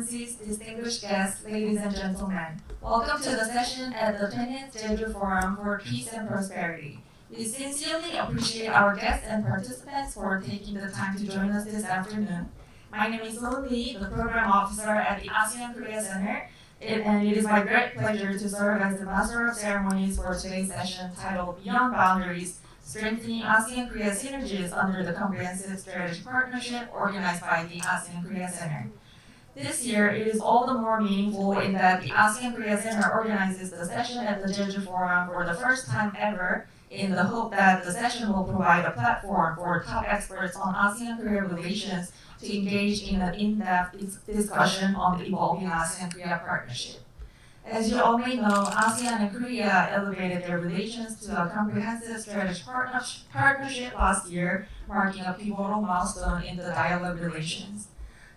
Excellencies, distinguished guests, ladies and gentlemen. Welcome to the session at the 20th Jeju Forum for Peace and Prosperity. We sincerely appreciate our guests and participants for taking the time to join us this afternoon. My name is Soon Lee, the Program Officer at the ASEAN Korea Center, and it is my great pleasure to serve as the Master of Ceremonies for today's session titled Beyond Boundaries, Strengthening ASEAN-Korea Synergies under the Comprehensive Strategic Partnership organized by the ASEAN Korea Center. This year, it is all the more meaningful in that the ASEAN Korea Center organizes the session at the Jeju Forum for the first time ever in the hope that the session will provide a platform for top experts on ASEAN-Korea relations to engage in an in-depth discussion on the evolving ASEAN-Korea partnership. As you all may know, ASEAN and Korea elevated their relations to a comprehensive strategic partnership last year, marking a pivotal milestone in the dialogue relations.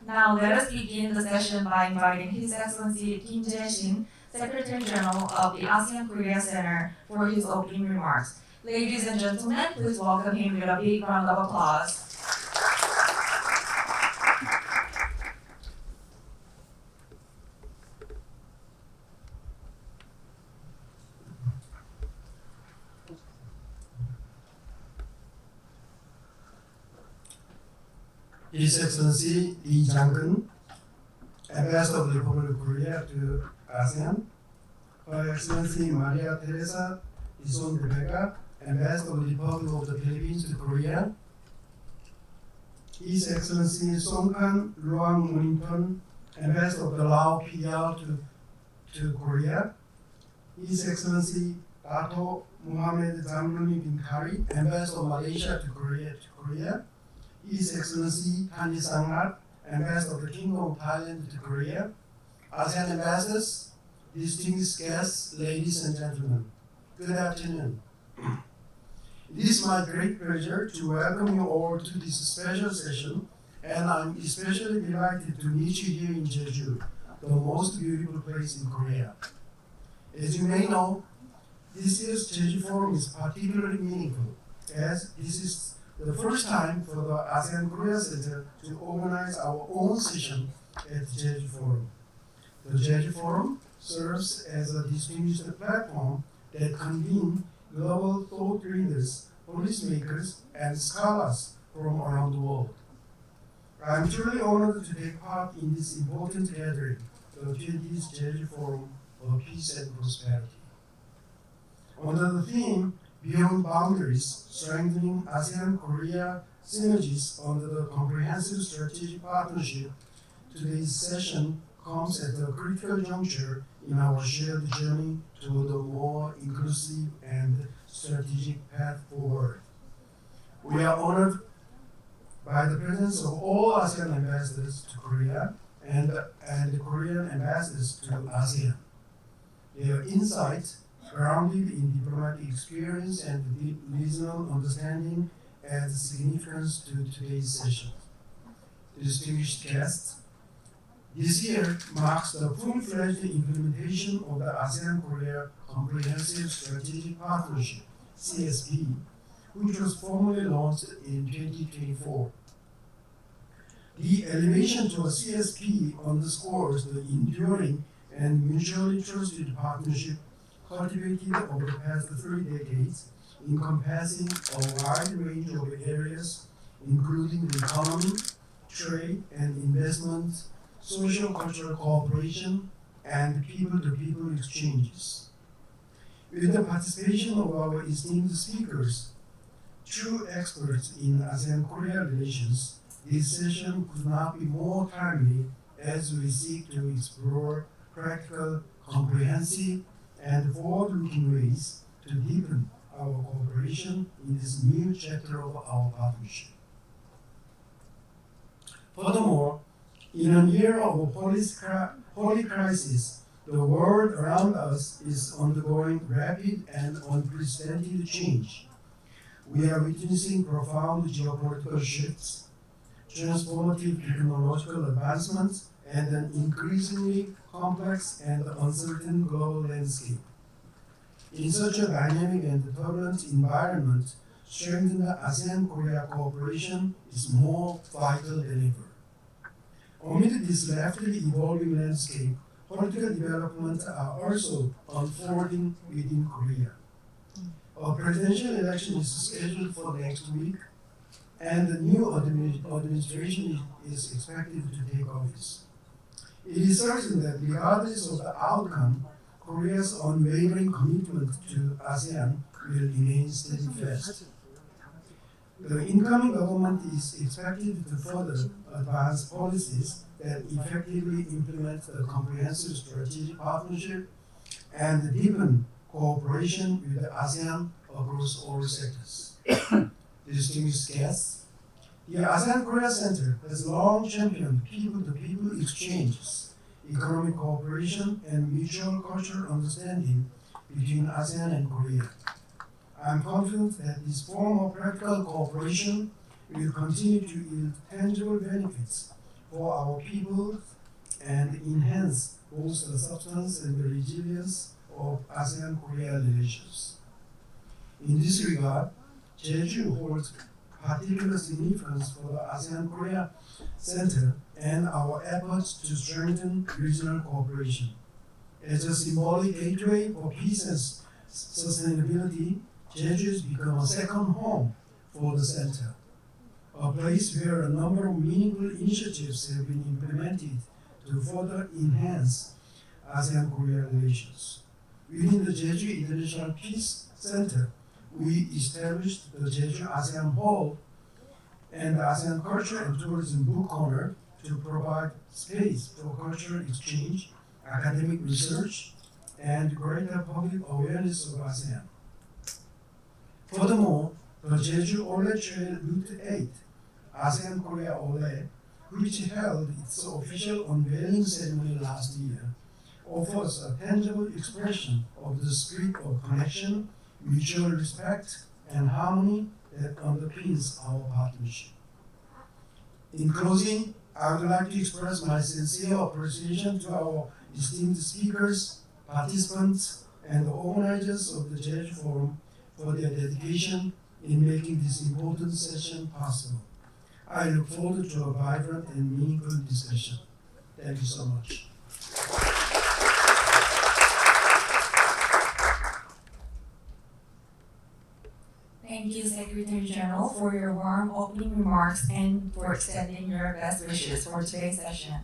Now, let us begin the session by inviting His Excellency Kim Jae-shin, Secretary General of the ASEAN Korea Center, for his opening remarks. Ladies and gentlemen, please welcome him with a big round of applause. His Excellency Lee Jang-keun, Ambassador of the Republic of Korea to ASEAN, Her Excellency Maria Teresa Ison de Vega, Ambassador of the Republic of the Philippines to Korea, His Excellency Songkhan Luangmunin턴, Ambassador of the Lao PL to Korea, His Excellency Dato Mohamed Zamruni bin Kari, Ambassador of Malaysia to Korea, His Excellency Tani Sanghat, Ambassador of the Kingdom of Thailand to Korea, ASEAN ambassadors, distinguished guests, ladies and gentlemen, good afternoon. It is my great pleasure to welcome you all to this special session, and I'm especially delighted to meet you here in Jeju, the most beautiful place in Korea. As you may know, this year's Jeju Forum is particularly meaningful, as this is the first time for the ASEAN Korea Center to organize our own session at the Jeju Forum. The Jeju Forum serves as a distinguished platform that convenes global thought leaders, policymakers, and scholars from around the world. I am truly honored to take part in this important gathering, the 20th Jeju Forum for Peace and Prosperity. Under the theme, Beyond Boundaries, Strengthening ASEAN-Korea Synergies under the Comprehensive Strategic Partnership, today's session comes at a critical juncture in our shared journey toward a more inclusive and strategic path forward. We are honored by the presence of all ASEAN ambassadors to Korea and Korean ambassadors to ASEAN. Their insights, grounded in diplomatic experience and deep regional understanding, adds significance to today's session. Distinguished guests, this year marks the full-fledged implementation of the ASEAN-Korea Comprehensive Strategic Partnership, CSP, which was formally launched in 2024. The elevation to a CSP underscores the enduring and mutually trusted partnership cultivated over the past 3 decades, encompassing a wide range of areas, including the economy, trade and investment, social-cultural cooperation, and people-to-people exchanges. With the participation of our esteemed speakers, true experts in ASEAN-Korea relations, this session could not be more timely as we seek to explore practical, comprehensive, and forward-looking ways to deepen our cooperation in this new chapter of our partnership. Furthermore, in a year of holy crisis, the world around us is undergoing rapid and unprecedented change. We are witnessing profound geopolitical shifts, transformative technological advancements, and an increasingly complex and uncertain global landscape. In such a dynamic and turbulent environment, strengthening ASEAN-Korea cooperation is more vital than ever. Amid this rapidly evolving landscape, political developments are also unfolding within Korea. A presidential election is scheduled for next week, and the new administration is expected to take office. It is certain that regardless of the outcome, Korea's unwavering commitment to ASEAN will remain steadfast. The incoming government is expected to further advance policies that effectively implement the comprehensive strategic partnership and deepen cooperation with the ASEAN across all sectors. Distinguished guests, the ASEAN Korea Center has long championed people-to-people exchanges, economic cooperation, and mutual cultural understanding between ASEAN and Korea. I am confident that this form of practical cooperation will continue to yield tangible benefits for our people and enhance both the substance and the resilience of ASEAN-Korea relations. In this regard, Jeju holds particular significance for the ASEAN-Korea Center and our efforts to strengthen regional cooperation. As a symbolic gateway for peace and sustainability, Jeju has become a second home for the center, a place where a number of meaningful initiatives have been implemented to further enhance ASEAN-Korea relations. Within the Jeju International Peace Center, we established the Jeju ASEAN Hall and the ASEAN Culture and Tourism Book Corner to provide space for cultural exchange, academic research, and greater public awareness of ASEAN. Furthermore, the Jeju Ole Trail Route 8, ASEAN Korea Ole, which held its official unveiling ceremony last year, offers a tangible expression of the spirit of connection, mutual respect, and harmony that underpins our partnership. In closing, I would like to express my sincere appreciation to our esteemed speakers, participants, and the organizers of the Jeju Forum for their dedication in making this important session possible. I look forward to a vibrant and meaningful discussion. Thank you so much. Thank you, Secretary General, for your warm opening remarks and for extending your best wishes for today's session.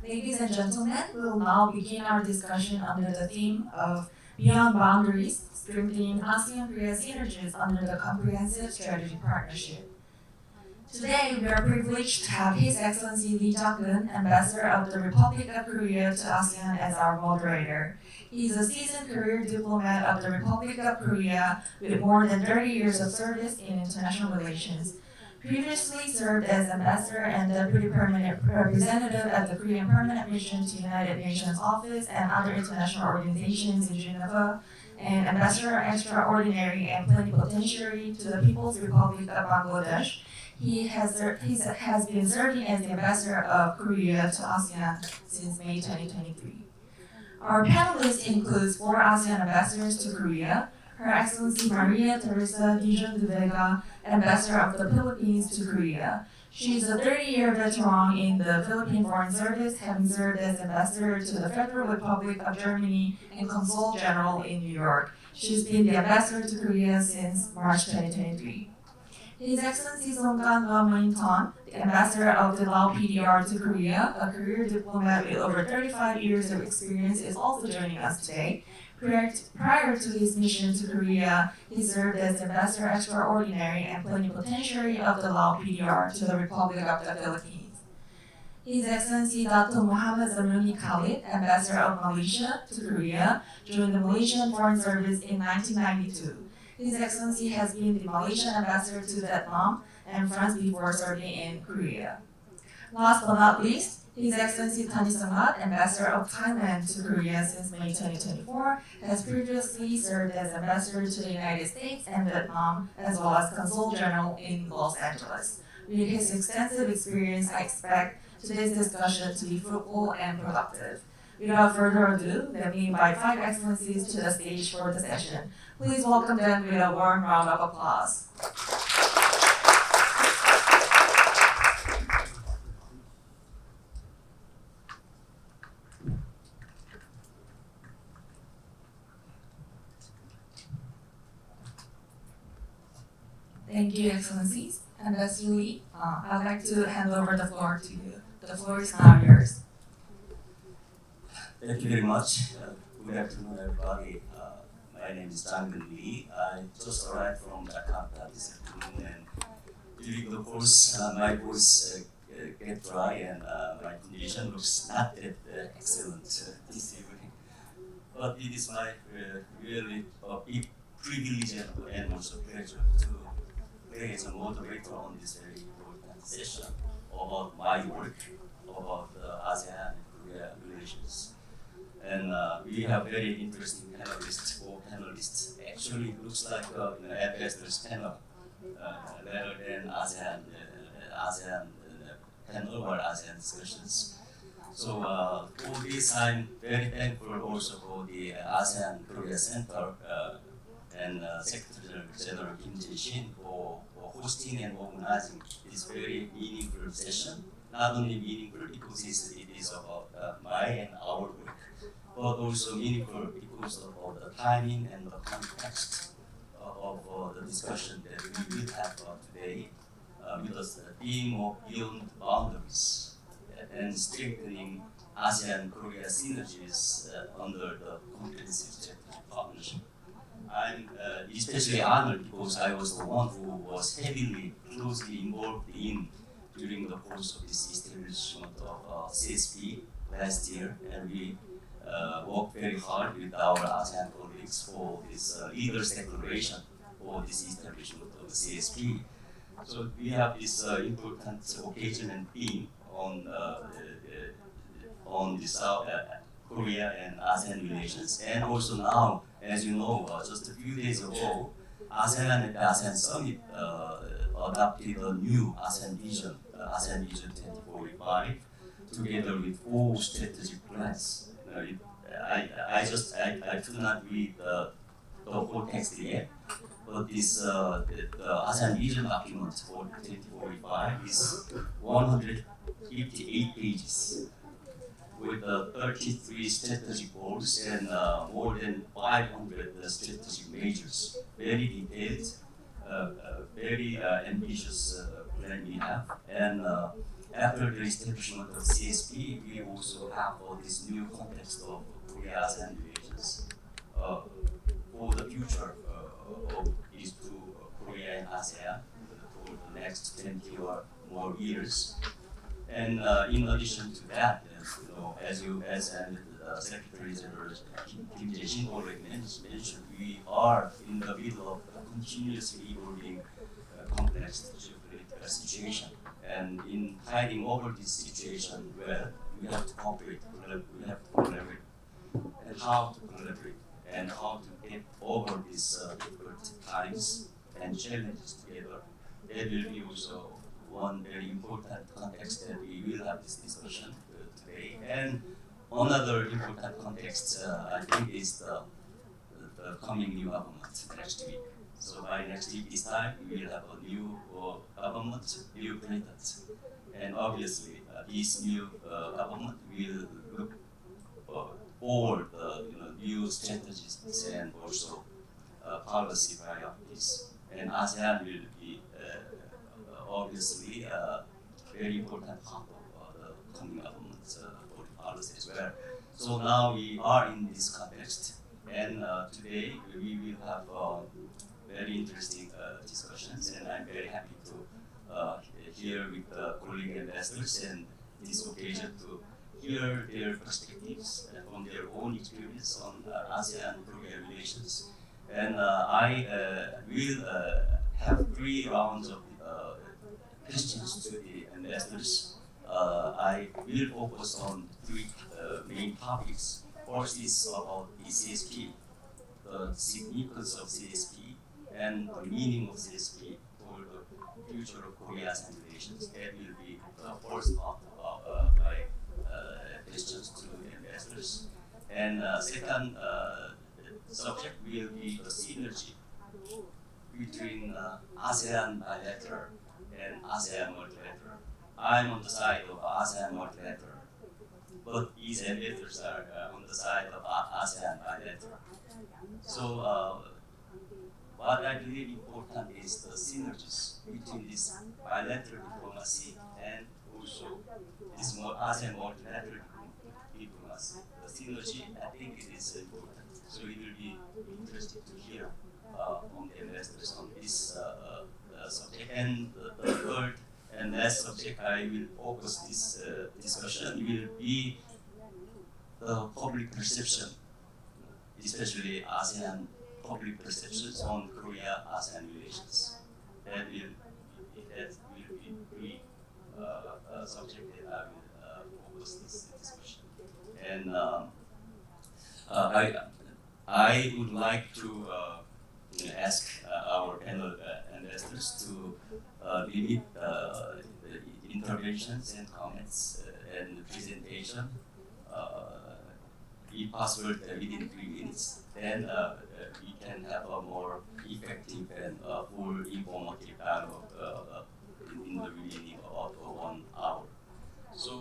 Ladies and gentlemen, we will now begin our discussion under the theme of Beyond Boundaries, Strengthening ASEAN-Korea Synergies under the Comprehensive Strategic Partnership. Today, we are privileged to have His Excellency Lee Jang-geun, Ambassador of the Republic of Korea to ASEAN, as our moderator. He is a seasoned career diplomat of the Republic of Korea with more than 30 years of service in international relations. Previously served as Ambassador and Deputy Permanent Representative at the Korean Permanent Mission to United Nations Office and other international organizations in Geneva, and Ambassador Extraordinary and Plenipotentiary to the People's Republic of Bangladesh. He has been serving as the Ambassador of Korea to ASEAN since May 2023. Our panelists include 4 ASEAN ambassadors to Korea, Her Excellency Maria Teresa Dijon de Vega, Ambassador of the Philippines to Korea. She is a 30-year veteran in the Philippine Foreign Service, having served as Ambassador to the Federal Republic of Germany and Consul General in New York. She's been the Ambassador to Korea since March 2023. His Excellency Luangmunin턴, the Ambassador of the Lao PDR to Korea, a career diplomat with over 35 years of experience, is also joining us today. Prior to his mission to Korea, he served as Ambassador Extraordinary and Plenipotentiary of the Lao PDR to the Republic of the Philippines. His Excellency Dr. Muhammad Zamruni Khalid, Ambassador of Malaysia to Korea, joined the Malaysian Foreign Service in 1992. His Excellency has been the Malaysian Ambassador to Vietnam and France before serving in Korea. Last but not least, His Excellency Tanisamat, Ambassador of Thailand to Korea since May 2024, has previously served as Ambassador to the United States and Vietnam, as well as Consul General in Los Angeles. With his extensive experience, I expect today's discussion to be fruitful and productive. Without further ado, let me invite 5 excellencies to the stage for the session. Please welcome them with a warm round of applause. Thank you, Excellencies. And lastly, I'd like to hand over the floor to you. The floor is now yours. Thank you very much. Good afternoon, everybody. My name is Jang-Geun Lee. I just arrived from Jakarta this afternoon, and during the course, my voice get dry, and my condition looks not that excellent this evening. But it is my really big privilege and also pleasure to play as a moderator on this very important session about my work, about ASEAN and Korea relations. And we have very interesting panelists, co-panelists. Actually, it looks like ambassadors panel rather than ASEAN panel or ASEAN discussions. So for this, I'm very thankful also for the ASEAN Korea Center and Secretary General Kim Jae-shin for hosting and organizing this very meaningful session. Not only meaningful because it is about my and our work, but also meaningful because of the timing and the context of the discussion that we will have today with the theme of beyond boundaries and strengthening ASEAN-Korea synergies under the comprehensive strategic partnership. I'm especially honored because I was the one who was heavily, closely involved in during the course of this establishment of CSP last year, and we worked very hard with our ASEAN colleagues for this leaders' declaration for this establishment of the CSP. So we have this important occasion and theme on the South Korea and ASEAN relations, and also now, as you know, just a few days ago, ASEAN and ASEAN Summit adopted a new ASEAN Vision 2045, together with 4 strategic plans. I could not read the whole text yet, but this the ASEAN Vision document for 2045 is 158 pages with 33 strategic goals and more than 500 strategic measures. Very detailed, very ambitious plan we have. And after the establishment of CSP, we also have this new context of Korea-ASEAN relations for the future of these two, Korea and ASEAN, for the next 20 or more years. And in addition to that, as Secretary General Kim Jae-shin already mentioned, we are in the middle of a continuously evolving complex geopolitical situation. And in tiding over this situation, well, we have to cooperate, we have to collaborate, and how to collaborate, and how to get over these difficult times and challenges together. That will be also one very important context that we will have this discussion today. And another important context, I think, is the coming new government next week. So by next week this time, we will have a new government, new president. And obviously, this new government will look forward new strategies and also policy priorities. And ASEAN will be obviously a very important part of the coming government's foreign policy as well. So now we are in this context, and today we will have very interesting discussions, and I'm very happy to hear with colleague ambassadors and this occasion to hear their perspectives from their own experience on ASEAN-Korea relations. And I will have 3 rounds of questions to the ambassadors. I will focus on 3 main topics. First is about the CSP, the significance of CSP, and the meaning of CSP for the future of Korea-ASEAN relations. That will be the first part of my questions to the ambassadors. And second subject will be the synergy between ASEAN bilateral and ASEAN multilateral. I'm on the side of ASEAN multilateral, but these ambassadors are on the side of ASEAN bilateral. So what what I believe important is the synergies between this bilateral diplomacy and also this more ASEAN multilateral diplomacy. The synergy, I think it is important. So it will be interesting to hear from the investors on this subject. And the third and last subject I will focus this discussion will be the public perception, especially ASEAN public perceptions on Korea-ASEAN relations. That will be three subject that I will focus this discussion. And I would like to ask our panel investors to limit the interventions and comments and presentation, if possible, within 3 minutes. Then we can have a more effective and full informative dialogue in the remaining about 1 hour. So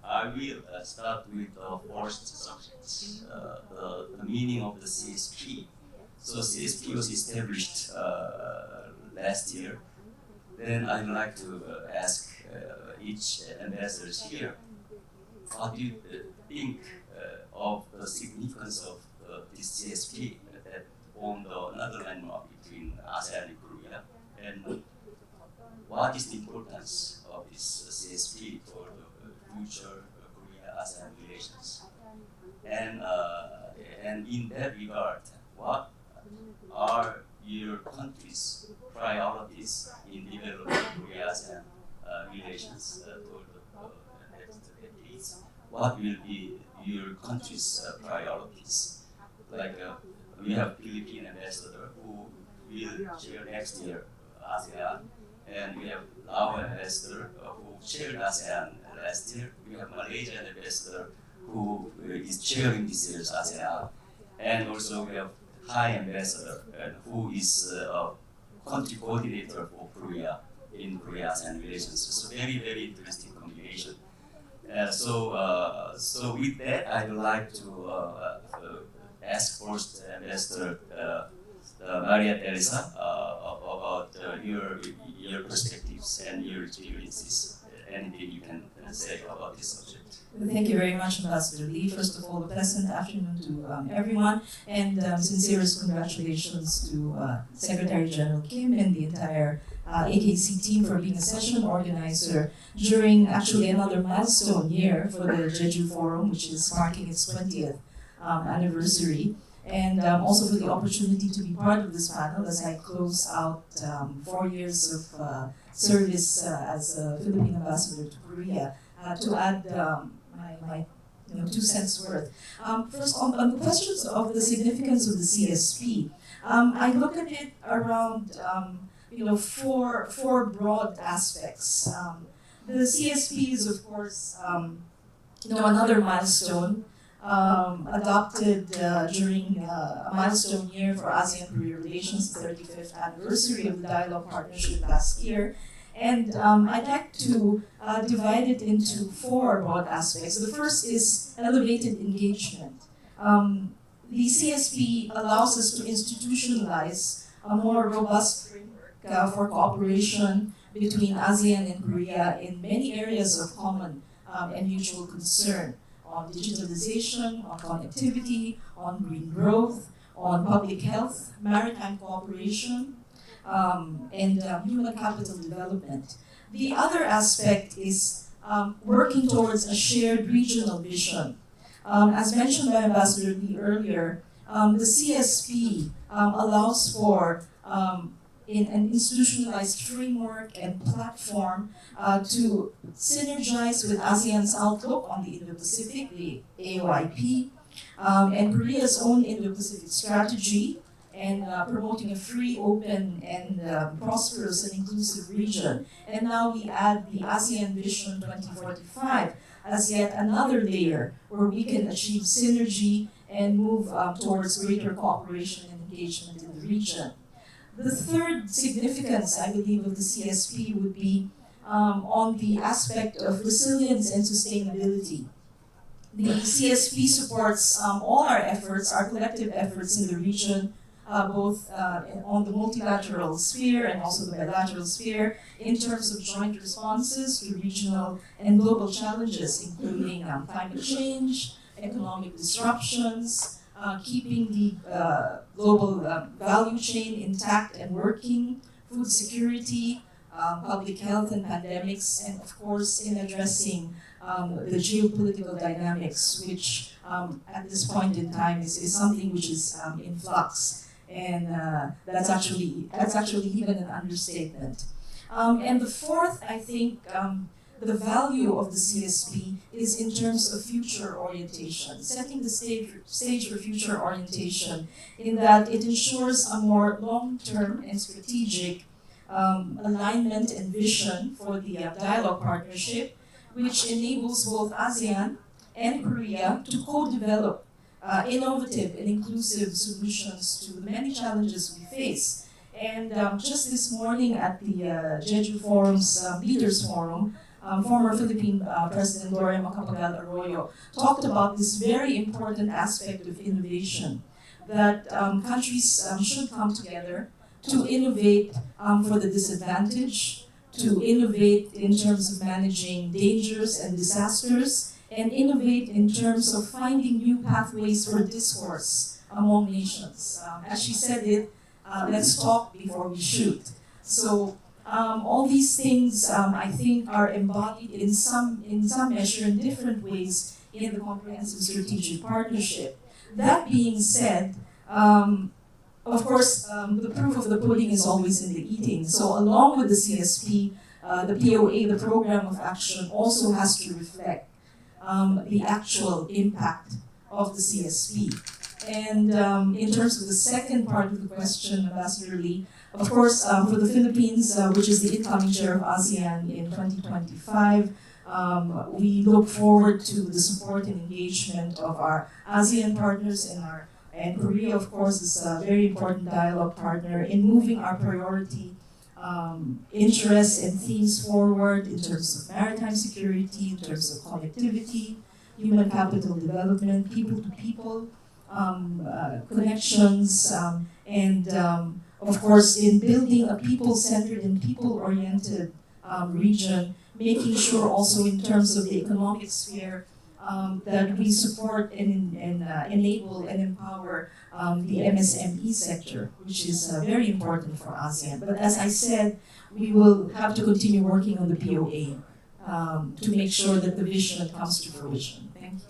I will start with the first subject, the meaning of the CSP. So CSP was established last year. Then I'd like to ask each ambassador here, what do you think of the significance of this CSP that formed another landmark between ASEAN and Korea, and what is the importance of this CSP for the future Korea-ASEAN relations? And in that regard, what are your country's priorities in developing Korea-ASEAN relations toward the next decades? What will be your country's priorities? Like we have Philippine ambassador who will chair next year ASEAN, and we have our ambassador who chaired ASEAN last year. We have Malaysian ambassador who is chairing this year's ASEAN, and also we have Thai ambassador who is a country coordinator for Korea in Korea-ASEAN relations. So very, very interesting combination. So with that, I would like to ask first Ambassador Maria Teresa about your perspectives and your experiences. Anything you can say about this subject? Thank you very much, Ambassador Lee. First of all, a pleasant afternoon to everyone, and sincerest congratulations to Secretary General Kim and the entire AKC team for being a session organizer during actually another milestone year for the Jeju Forum, which is marking its 20th anniversary, and also for the opportunity to be part of this panel as I close out 4 years of service as a Philippine ambassador to Korea, to add my 2 cents worth. First, on the questions of the significance of the CSP, I look at it around four broad aspects. The CSP is, of course, another milestone adopted during a milestone year for ASEAN-Korea relations, the 35th anniversary of the dialogue partnership last year. And I'd like to divide it into 4 broad aspects. The first is elevated engagement. The CSP allows us to institutionalize a more robust framework for cooperation between ASEAN and Korea in many areas of common and mutual concern, on digitalization, on connectivity, on green growth, on public health, maritime cooperation, and human capital development. The other aspect is working towards a shared regional vision. As mentioned by Ambassador Lee earlier, the CSP allows for in an institutionalized framework and platform to synergize with ASEAN's outlook on the Indo-Pacific, the AOIP, and Korea's own Indo-Pacific strategy, and promoting a free, open, and prosperous and inclusive region. And now we add the ASEAN Vision 2045 as yet another layer where we can achieve synergy and move towards greater cooperation and engagement in the region. The third significance, I believe, of the CSP would be on the aspect of resilience and sustainability. The CSP supports all our efforts, our collective efforts in the region, both on the multilateral sphere and also the bilateral sphere, in terms of joint responses to regional and global challenges, including climate change, economic disruptions, keeping the global value chain intact and working, food security, public health and pandemics, and of course in addressing the geopolitical dynamics, which at this point in time is something which is in flux, and that's actually even an understatement. And the fourth, I think, the value of the CSP is in terms of future orientation, setting the stage for future orientation, in that it ensures a more long-term and strategic alignment and vision for the dialogue partnership, which enables both ASEAN and Korea to co-develop innovative and inclusive solutions to the many challenges we face. And just this morning at the Jeju Forum's Leaders Forum, former Philippine President Gloria Macapagal Arroyo talked about this very important aspect of innovation, that countries should come together to innovate for the disadvantaged, to innovate in terms of managing dangers and disasters, and innovate in terms of finding new pathways for discourse among nations. As she said it, let's talk before we shoot. So all these things, I think, are embodied in some measure in different ways in the Comprehensive Strategic Partnership. That being said, of course, the proof of the pudding is always in the eating. So along with the CSP, the POA, the Program of Action, also has to reflect the actual impact of the CSP. And in terms of the second part of the question, Ambassador Lee, of course, for the Philippines, which is the incoming chair of ASEAN in 2025, we look forward to the support and engagement of our ASEAN partners and Korea, of course, is a very important dialogue partner in moving our priority interests and themes forward in terms of maritime security, in terms of connectivity, human capital development, people-to-people connections, and of course, in building a people-centered and people-oriented region, making sure also in terms of the economic sphere that we support and enable and empower the MSME sector, which is very important for ASEAN. But as I said, we will have to continue working on the POA to make sure that the vision comes to fruition. Thank you.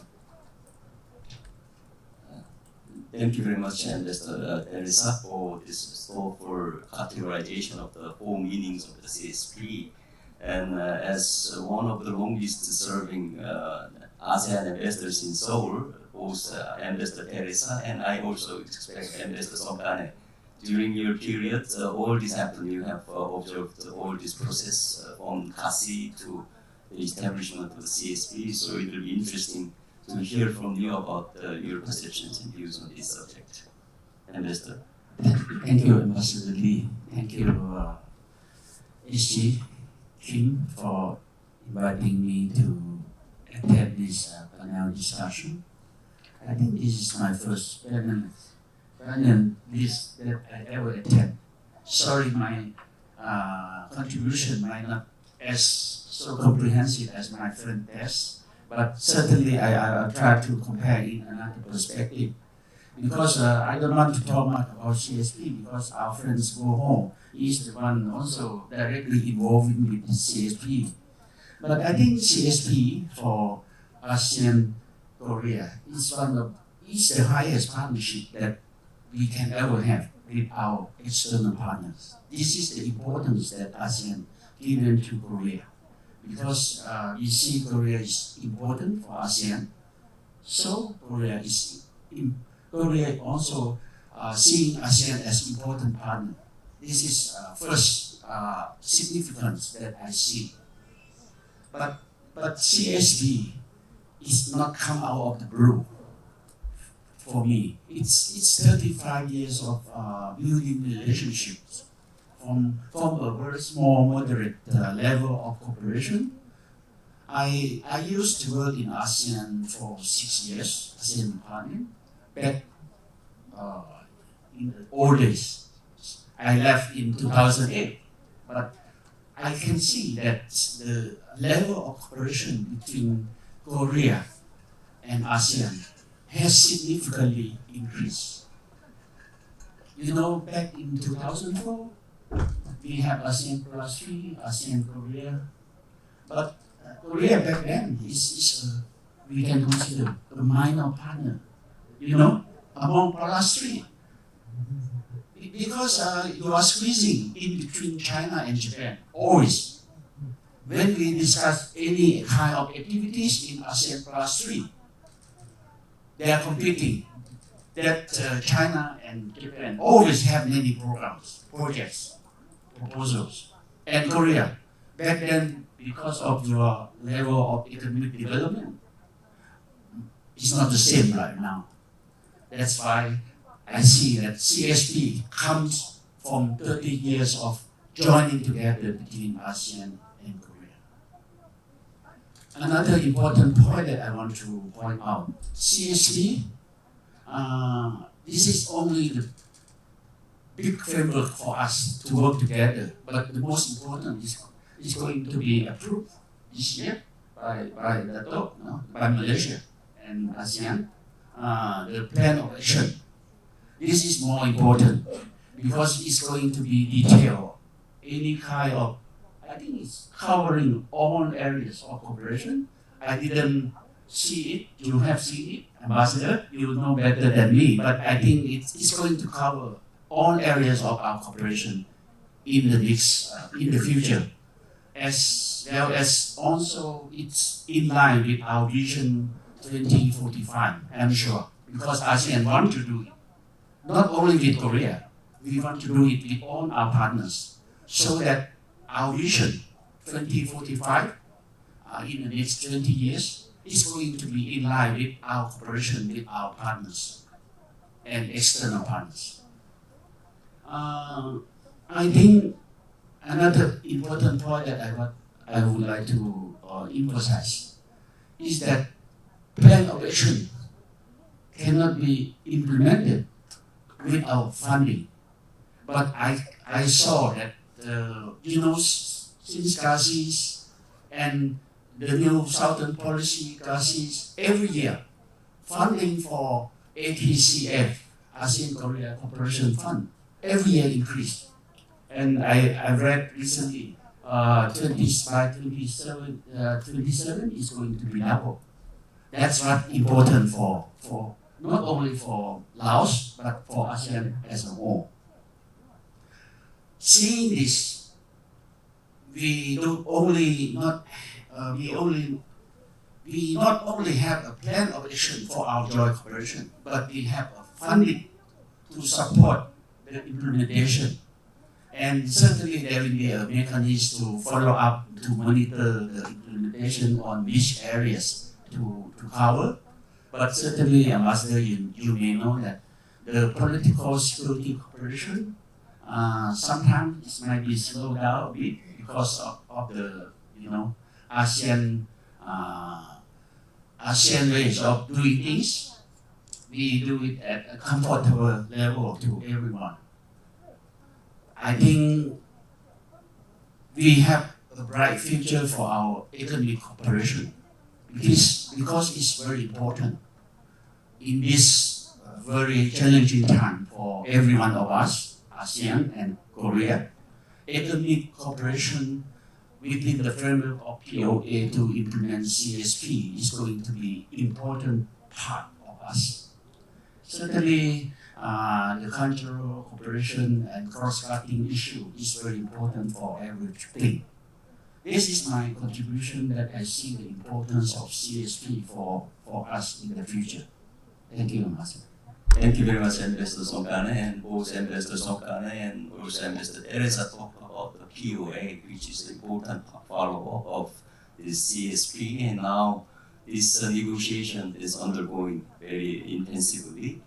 Thank you very much, Ambassador Teresa, for this thoughtful categorization of the four meanings of the CSP. And as one of the longest-serving ASEAN ambassadors in Seoul, both Ambassador Teresa and I also expect Ambassador Songkane, during your period, all this happened, you have observed all this process from CASI to the establishment of the CSP, so it will be interesting to hear from you about your perceptions and views on this subject. Ambassador. Thank you, Ambassador Lee. Thank you, SG Kim, for inviting me to attend this panel discussion. I think this is my first panel this that I ever attend. Sorry, my contribution might not as so comprehensive as my friend Tess, but certainly I'll try to compare in another perspective. Because I don't want to talk much about CSP because our friends go home. He's the one also directly involved with the CSP. But I think CSP for ASEAN Korea is the highest partnership that we can ever have with our external partners. This is the importance that ASEAN given to Korea. Because we see Korea is important for ASEAN, so Korea also seeing ASEAN as important partner. This is first significance that I see. But CSP is not come out of the blue. For me, it's 35 years of building relationships from a very small, moderate level of cooperation. I used to work in ASEAN for 6 years, ASEAN partner, back in the old days. I left in 2008, but I can see that the level of cooperation between Korea and ASEAN has significantly increased. You know, back in 2004, we have ASEAN plus 3, ASEAN Korea, but Korea back then is we can consider a minor partner, you know, among plus 3. Because you are squeezing in between China and Japan, always. When we discuss any kind of activities in ASEAN plus 3, they are competing. That China and Japan always have many programs, projects, proposals. And Korea, back then, because of your level of economic development, it's not the same right now. That's why I see that CSP comes from 30 years of joining together between ASEAN and Korea. Another important point that I want to point out, CSP, this is only the big framework for us to work together, but the most important is going to be approved this year by Malaysia and ASEAN, the plan of action. This is more important because it's going to be detailed. Any kind of, I think it's covering all areas of cooperation. I didn't see it. You have seen it, Ambassador. You know better than me, but I think it's going to cover all areas of our cooperation in the future, as well as also it's in line with our vision 2045. I'm sure because ASEAN want to do it. Not only with Korea, we want to do it with all our partners so that our vision 2045 in the next 20 years is going to be in line with our cooperation with our partners and external partners. I think another important point that I would like to emphasize is that plan of action cannot be implemented without funding. But I saw that, since GACIS and the new Southern Policy GACIS, every year, funding for APCF, ASEAN Korea Cooperation Fund, every year increased. And I read recently, 27 is going to be double. That's what important for not only for Laos, but for ASEAN as a whole. Seeing this, we not only have a plan of action for our joint cooperation, but we have a funding to support the implementation. And certainly there will be a mechanism to follow up, to monitor the implementation on which areas to cover. But certainly, Ambassador, you may know that the political security cooperation sometimes it might be slowed down a bit because of the ASEAN ways of doing things. We do it at a comfortable level to everyone. I think we have a bright future for our economic cooperation because it's very important in this very challenging time for every one of us, ASEAN and Korea. Economic cooperation within the framework of POA to implement CSP is going to be an important part of us. Certainly, the cultural cooperation and cross-cutting issue is very important for everything. This is my contribution that I see the importance of CSP for us in the future. Thank you, Ambassador. Thank you very much, Ambassador Songkane, and both Ambassador Songkane and also Ambassador Teresa talked about the POA, which is an important follow-up of this CSP, and now this negotiation is undergoing very intensively.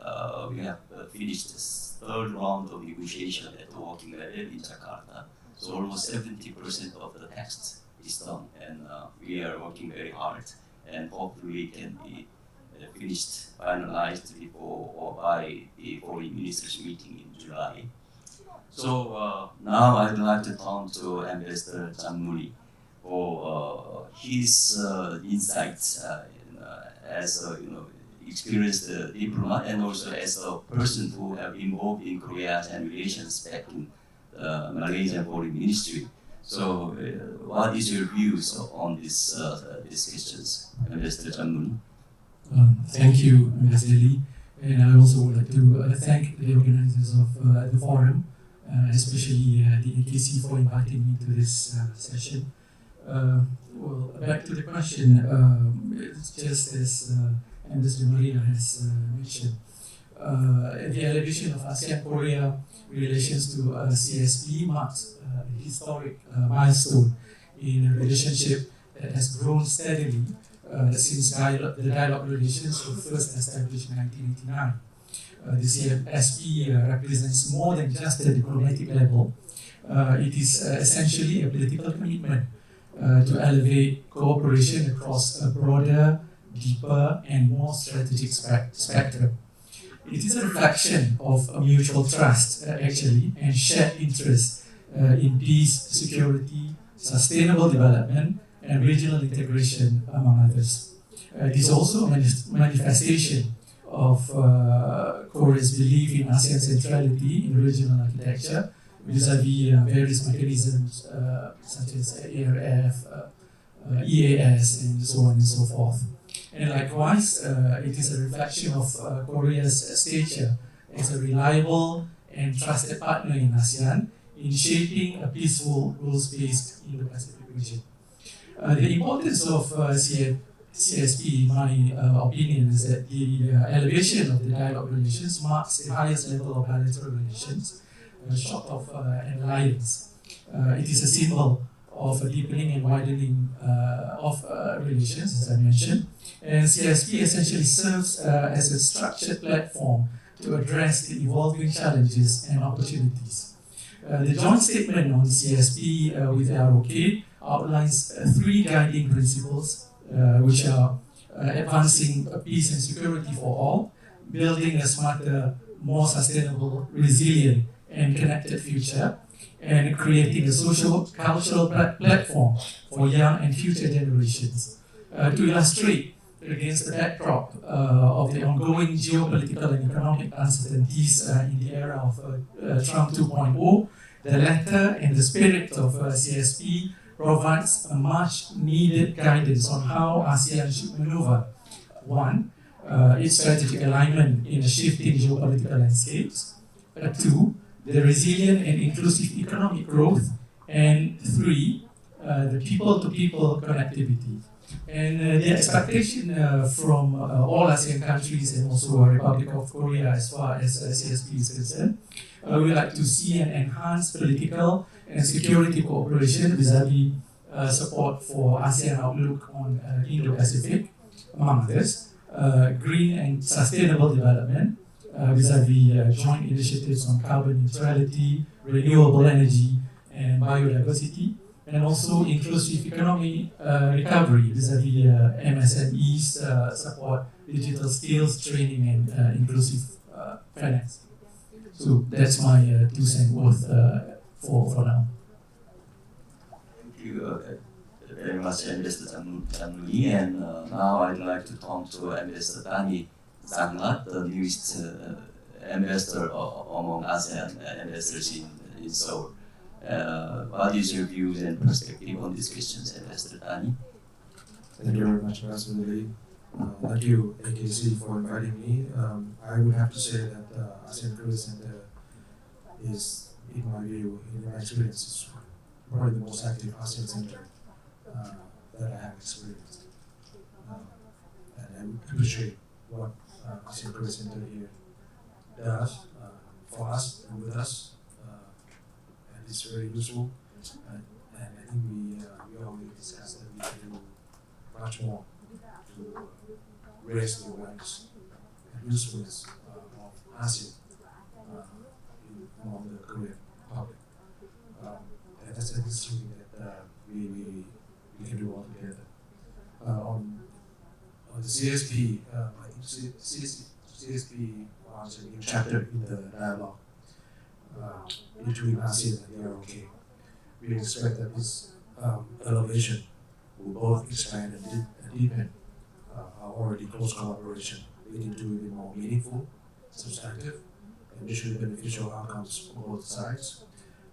We have finished this third round of negotiation at the working level in Jakarta. So almost 70% of the text is done, and we are working very hard, and hopefully it can be finished, finalized before or by the foreign ministers meeting in July. So now I'd like to turn to Ambassador Jamnuni for his insights as a experienced diplomat and also as a person who have involved in Korea-ASEAN relations back in the Malaysian Foreign Ministry. So, what is your views on these questions, Ambassador Jamnuni? Thank you, Ambassador Lee, and I also would like to thank the organizers of the forum, especially the AKC for inviting me to this session. Well, back to the question, it's just as Ambassador Maria has mentioned, the elevation of ASEAN-Korea relations to CSP marks a historic milestone in a relationship that has grown steadily since the dialogue relations were first established in 1989. The CSP represents more than just a diplomatic level. It is essentially a political commitment to elevate cooperation across a broader, deeper, and more strategic spectrum. It is a reflection of a mutual trust, actually, and shared interest in peace, security, sustainable development, and regional integration, among others. It is also a manifestation of Korea's belief in ASEAN centrality in regional architecture vis-à-vis various mechanisms such as ARF, EAS, and so on and so forth. And likewise, it is a reflection of Korea's stature as a reliable and trusted partner in ASEAN in shaping a peaceful, rules-based Indo-Pacific region. The importance of CSP, in my opinion, is that the elevation of the dialogue relations marks the highest level of bilateral relations, short of an alliance. It is a symbol of a deepening and widening of relations, as I mentioned. And CSP essentially serves as a structured platform to address the evolving challenges and opportunities. The joint statement on CSP with the ROK outlines three guiding principles, which are advancing peace and security for all, building a smarter, more sustainable, resilient, and connected future, and creating a social cultural platform for young and future generations. To illustrate, against the backdrop of the ongoing geopolitical and economic uncertainties in the era of Trump 2.0, the letter and the spirit of CSP provides a much needed guidance on how ASEAN should maneuver. One, its strategic alignment in a shifting geopolitical landscapes. Two, the resilient and inclusive economic growth. And three, the people-to-people connectivity. And the expectation from all ASEAN countries and also Republic of Korea as far as CSP is concerned, we would like to see an enhanced political and security cooperation vis-à-vis support for ASEAN outlook on Indo-Pacific, among others, green and sustainable development vis-à-vis joint initiatives on carbon neutrality, renewable energy, and biodiversity, and also inclusive economy recovery vis-à-vis MSMEs, support digital skills training and inclusive finance. So that's my 2 cents worth for now. Thank you very much, Ambassador Jamnuni. And now I'd like to turn to Ambassador Dani Zanglat, the newest ambassador among ASEAN ambassadors in Seoul. What is your views and perspective on these questions, Ambassador Dani? Thank you very much, Ambassador Lee. Thank you, AKC, for inviting me. I would have to say that ASEAN Career Center is, in my view, in my experience, is probably the most active ASEAN center that I have experienced. And I appreciate what ASEAN Career Center here does for us and with us. And it's very useful. And I think we already discussed that we can do much more to raise the awareness and usefulness of ASEAN among the Korean public. And that's something that we can do all together. On the CSP, I think CSP was a new chapter in the dialogue between ASEAN and the ROK. We expect that this elevation will both expand and deepen our already close collaboration, leading to even more meaningful, substantive, and mutually beneficial outcomes for both sides.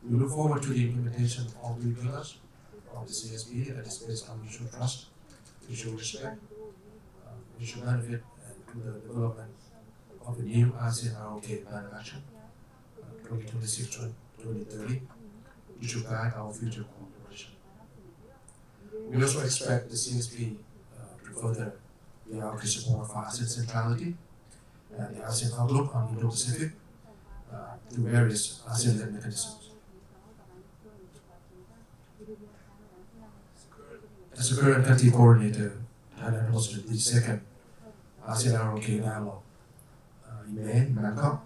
We look forward to the implementation of all three pillars of the CSP that is based on mutual trust, mutual respect, mutual benefit, and the development of the new ASEAN ROK Plan of Action 2026-2030, which will guide our future cooperation. We also expect the CSP to further the ROK support for ASEAN centrality and the ASEAN outlook on Indo-Pacific through various ASEAN-led mechanisms. As a current country coordinator, Thailand hosted the second ASEAN ROK dialogue in May in Bangkok.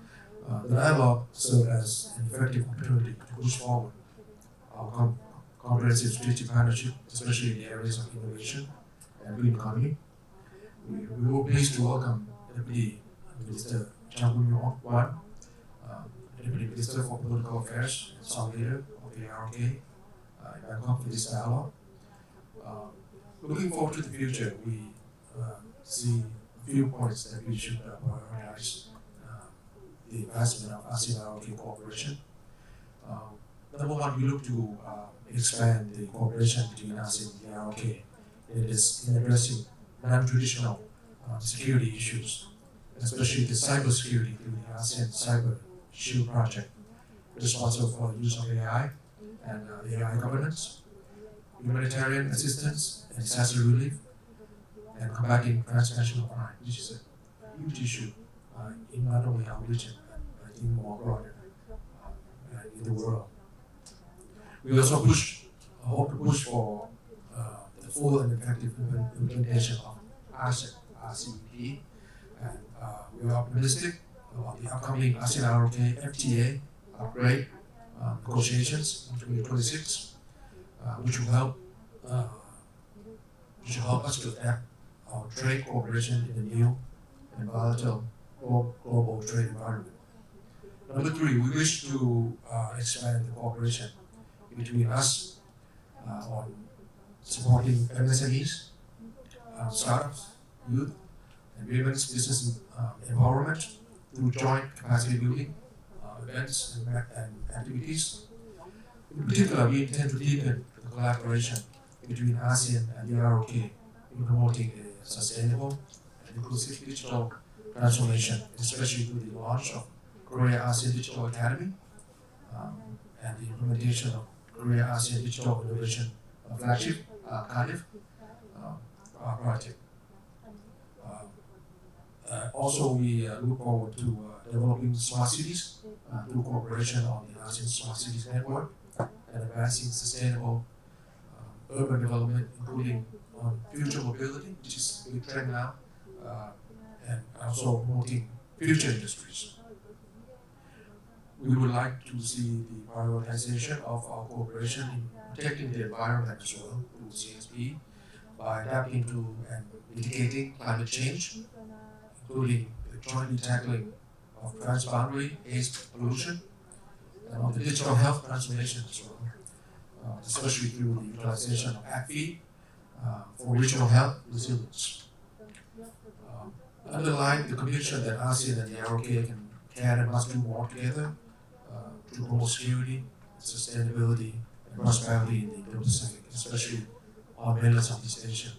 The dialogue served as an effective opportunity to push forward our comprehensive strategic partnership, especially in the areas of innovation and green economy. We were pleased to welcome Deputy Minister Chang Wan, Deputy Minister for Political Affairs and Song Leader of the ROK in Bangkok for this dialogue. Looking forward to the future, we see a few points that we should prioritize the advancement of ASEAN-ROK cooperation. Number one, we look to expand the cooperation between ASEAN and the ROK in addressing non-traditional security issues, especially the cybersecurity through the ASEAN Cyber Shield Project, responsible for the use of AI and AI governance, humanitarian assistance and disaster relief, and combating transnational crime, which is a huge issue in not only our region, but I think more broader in the world. We also hope to push for the full and effective implementation of ASEP, RCEP, and we are optimistic about the upcoming ASEAN-ROK FTA upgrade negotiations in 2026, which will help us to adapt our trade cooperation in the new and volatile global trade environment. Number three, we wish to expand the cooperation between us on supporting MSMEs, startups, youth, and women's business empowerment through joint capacity building events and activities. In particular, we intend to deepen the collaboration between ASEAN and the ROK in promoting a sustainable and inclusive digital transformation, especially through the launch of Korea ASEAN Digital Academy and the implementation of Korea ASEAN Digital Innovation Flagship project. Also, we look forward to developing smart cities through cooperation on the ASEAN Smart Cities Network and advancing sustainable urban development, including on future mobility, which is a big trend now, and also promoting future industries. We would like to see the prioritization of our cooperation in protecting the environment as well through CSP by adapting to and mitigating climate change, including the jointly tackling of transboundary air pollution and of the digital health transformation as well, especially through the utilization of ACFI for regional health resilience. Underline the conviction that ASEAN and the ROK can and must do more together to promote security, sustainability, and prosperity in the Indo-Pacific, especially on mainland Southeast Asia.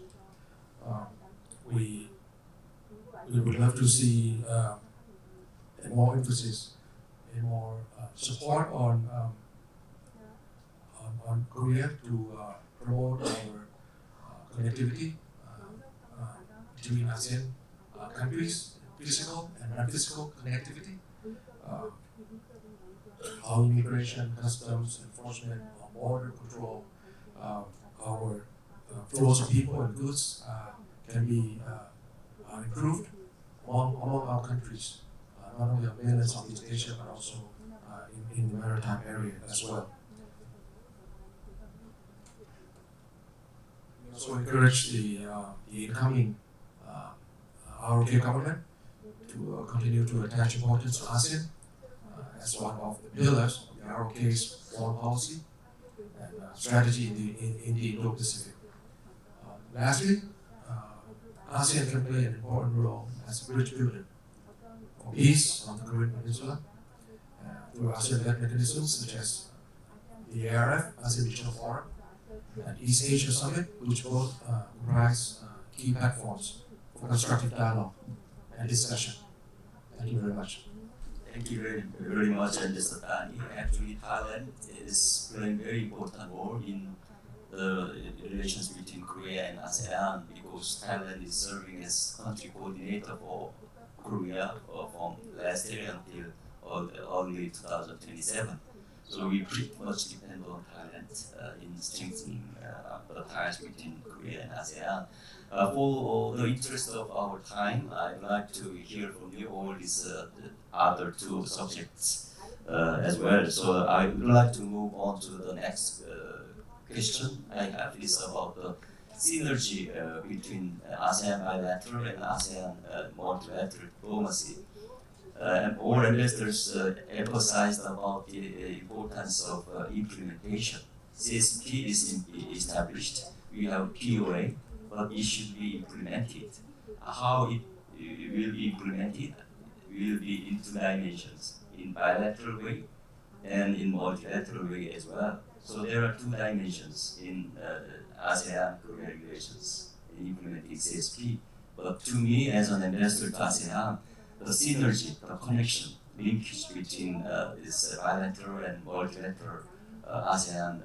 We would love to see a more emphasis, a more support on Korea to promote our connectivity between ASEAN countries, physical and non-physical connectivity, how immigration, customs, enforcement, border control, our flows of people and goods can be improved among our countries, not only on mainland Southeast Asia, but also in the maritime area as well. We also encourage the incoming our UK government to continue to attach importance to ASEAN as one of the pillars of the ROK's foreign policy and strategy in the Indo-Pacific. Lastly, ASEAN can play an important role as a bridge builder for peace on the Korean Peninsula through ASEAN-led mechanisms such as the ARF, ASEAN Regional Forum, and East Asia Summit, which both comprise key platforms for constructive dialogue and discussion. Thank you very much. Thank you very much, Mr. Tani. Actually, Thailand is playing very important role in the relations between Korea and ASEAN because Thailand is serving as country coordinator for Korea from last year until early 2027. So we pretty much depend on Thailand in strengthening the ties between Korea and ASEAN. For the interest of our time, I'd like to hear from you all these other two subjects as well. So I would like to move on to the next question I have is about the synergy between ASEAN bilateral and ASEAN multilateral diplomacy. And all ambassadors emphasized about the importance of implementation. CSP is established. We have POA, but it should be implemented. How it will be implemented will be in two dimensions, in bilateral way and in multilateral way as well. So there are two dimensions in ASEAN-Korea relations in implementing CSP. But to me, as an ambassador to ASEAN, the synergy, the connection, linkage between this bilateral and multilateral ASEAN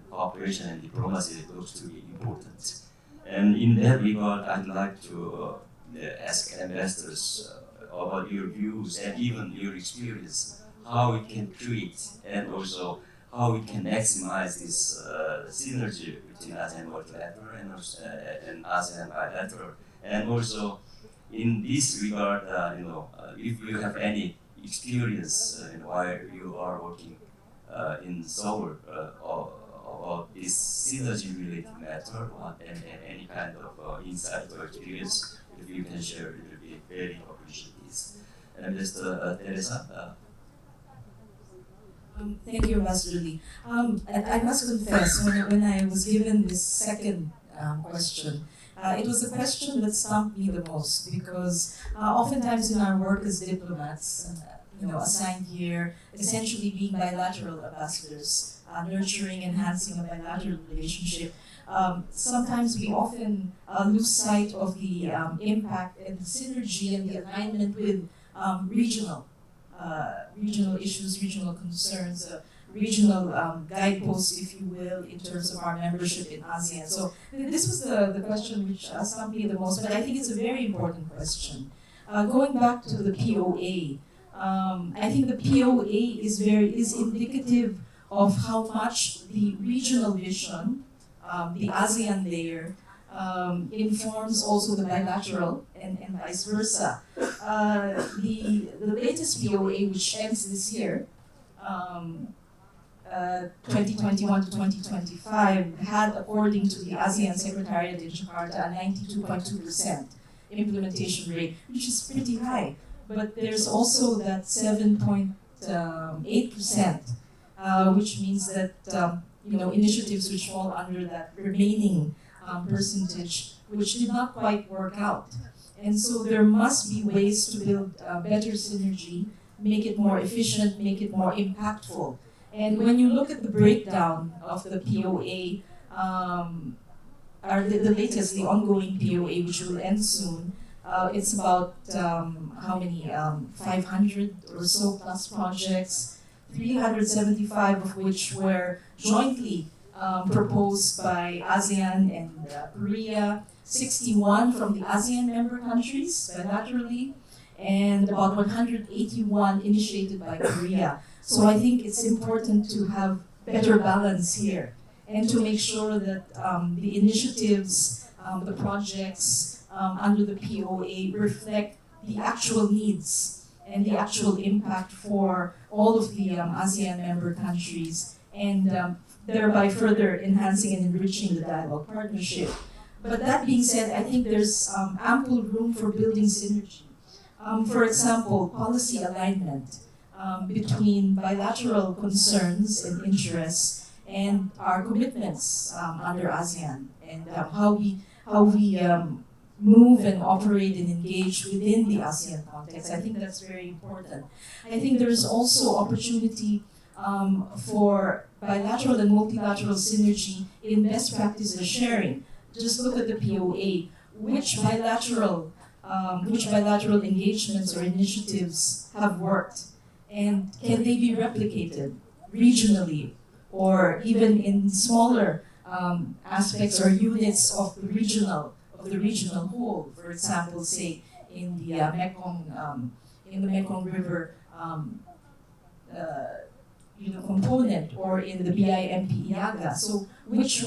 cooperation and diplomacy looks to be important. And in that regard, I'd like to ask ambassadors about your views and even your experience, how we can create and also how we can maximize this synergy between ASEAN multilateral and ASEAN bilateral. And also, in this regard, if you have any experience while you are working in Seoul about this synergy-related matter, or any kind of insight or experience, if you can share, it will be very appreciated. And Mr. Teresa. Thank you, Ambassador Lee. I must confess, when I was given this second question, it was the question that stumped me the most because oftentimes in our work as diplomats, assigned here, essentially being bilateral ambassadors, nurturing, enhancing a bilateral relationship, sometimes we often lose sight of the impact and the synergy and the alignment with regional issues, regional concerns, regional guideposts, if you will, in terms of our membership in ASEAN. So this was the question which stumped me the most, but I think it's a very important question. Going back to the POA, I think the POA is indicative of how much the regional vision, the ASEAN layer, informs also the bilateral and vice versa. The latest POA, which ends this year, 2021 to 2025, had, according to the ASEAN Secretariat in Jakarta, a 92.2% implementation rate, which is pretty high. But there's also that 7.8%, which means that initiatives which fall under that remaining percentage, which did not quite work out. And so there must be ways to build better synergy, make it more efficient, make it more impactful. And when you look at the breakdown of the POA, the latest, the ongoing POA, which will end soon, it's about how many, 500 or so plus projects, 375 of which were jointly proposed by ASEAN and Korea, 61 from the ASEAN member countries bilaterally, and about 181 initiated by Korea. So I think it's important to have better balance here and to make sure that the initiatives, the projects under the POA reflect the actual needs and the actual impact for all of the ASEAN member countries, and thereby further enhancing and enriching the dialogue partnership. But that being said, I think there's ample room for building synergy. For example, policy alignment between bilateral concerns and interests and our commitments under ASEAN, and how we move and operate and engage within the ASEAN context. I think that's very important. I think there's also opportunity for bilateral and multilateral synergy in best practices sharing. Just look at the POA. Which bilateral engagements or initiatives have worked, and can they be replicated regionally or even in smaller aspects or units of the regional whole? For example, say in the Mekong River component, or in the BIMP IAGA. So which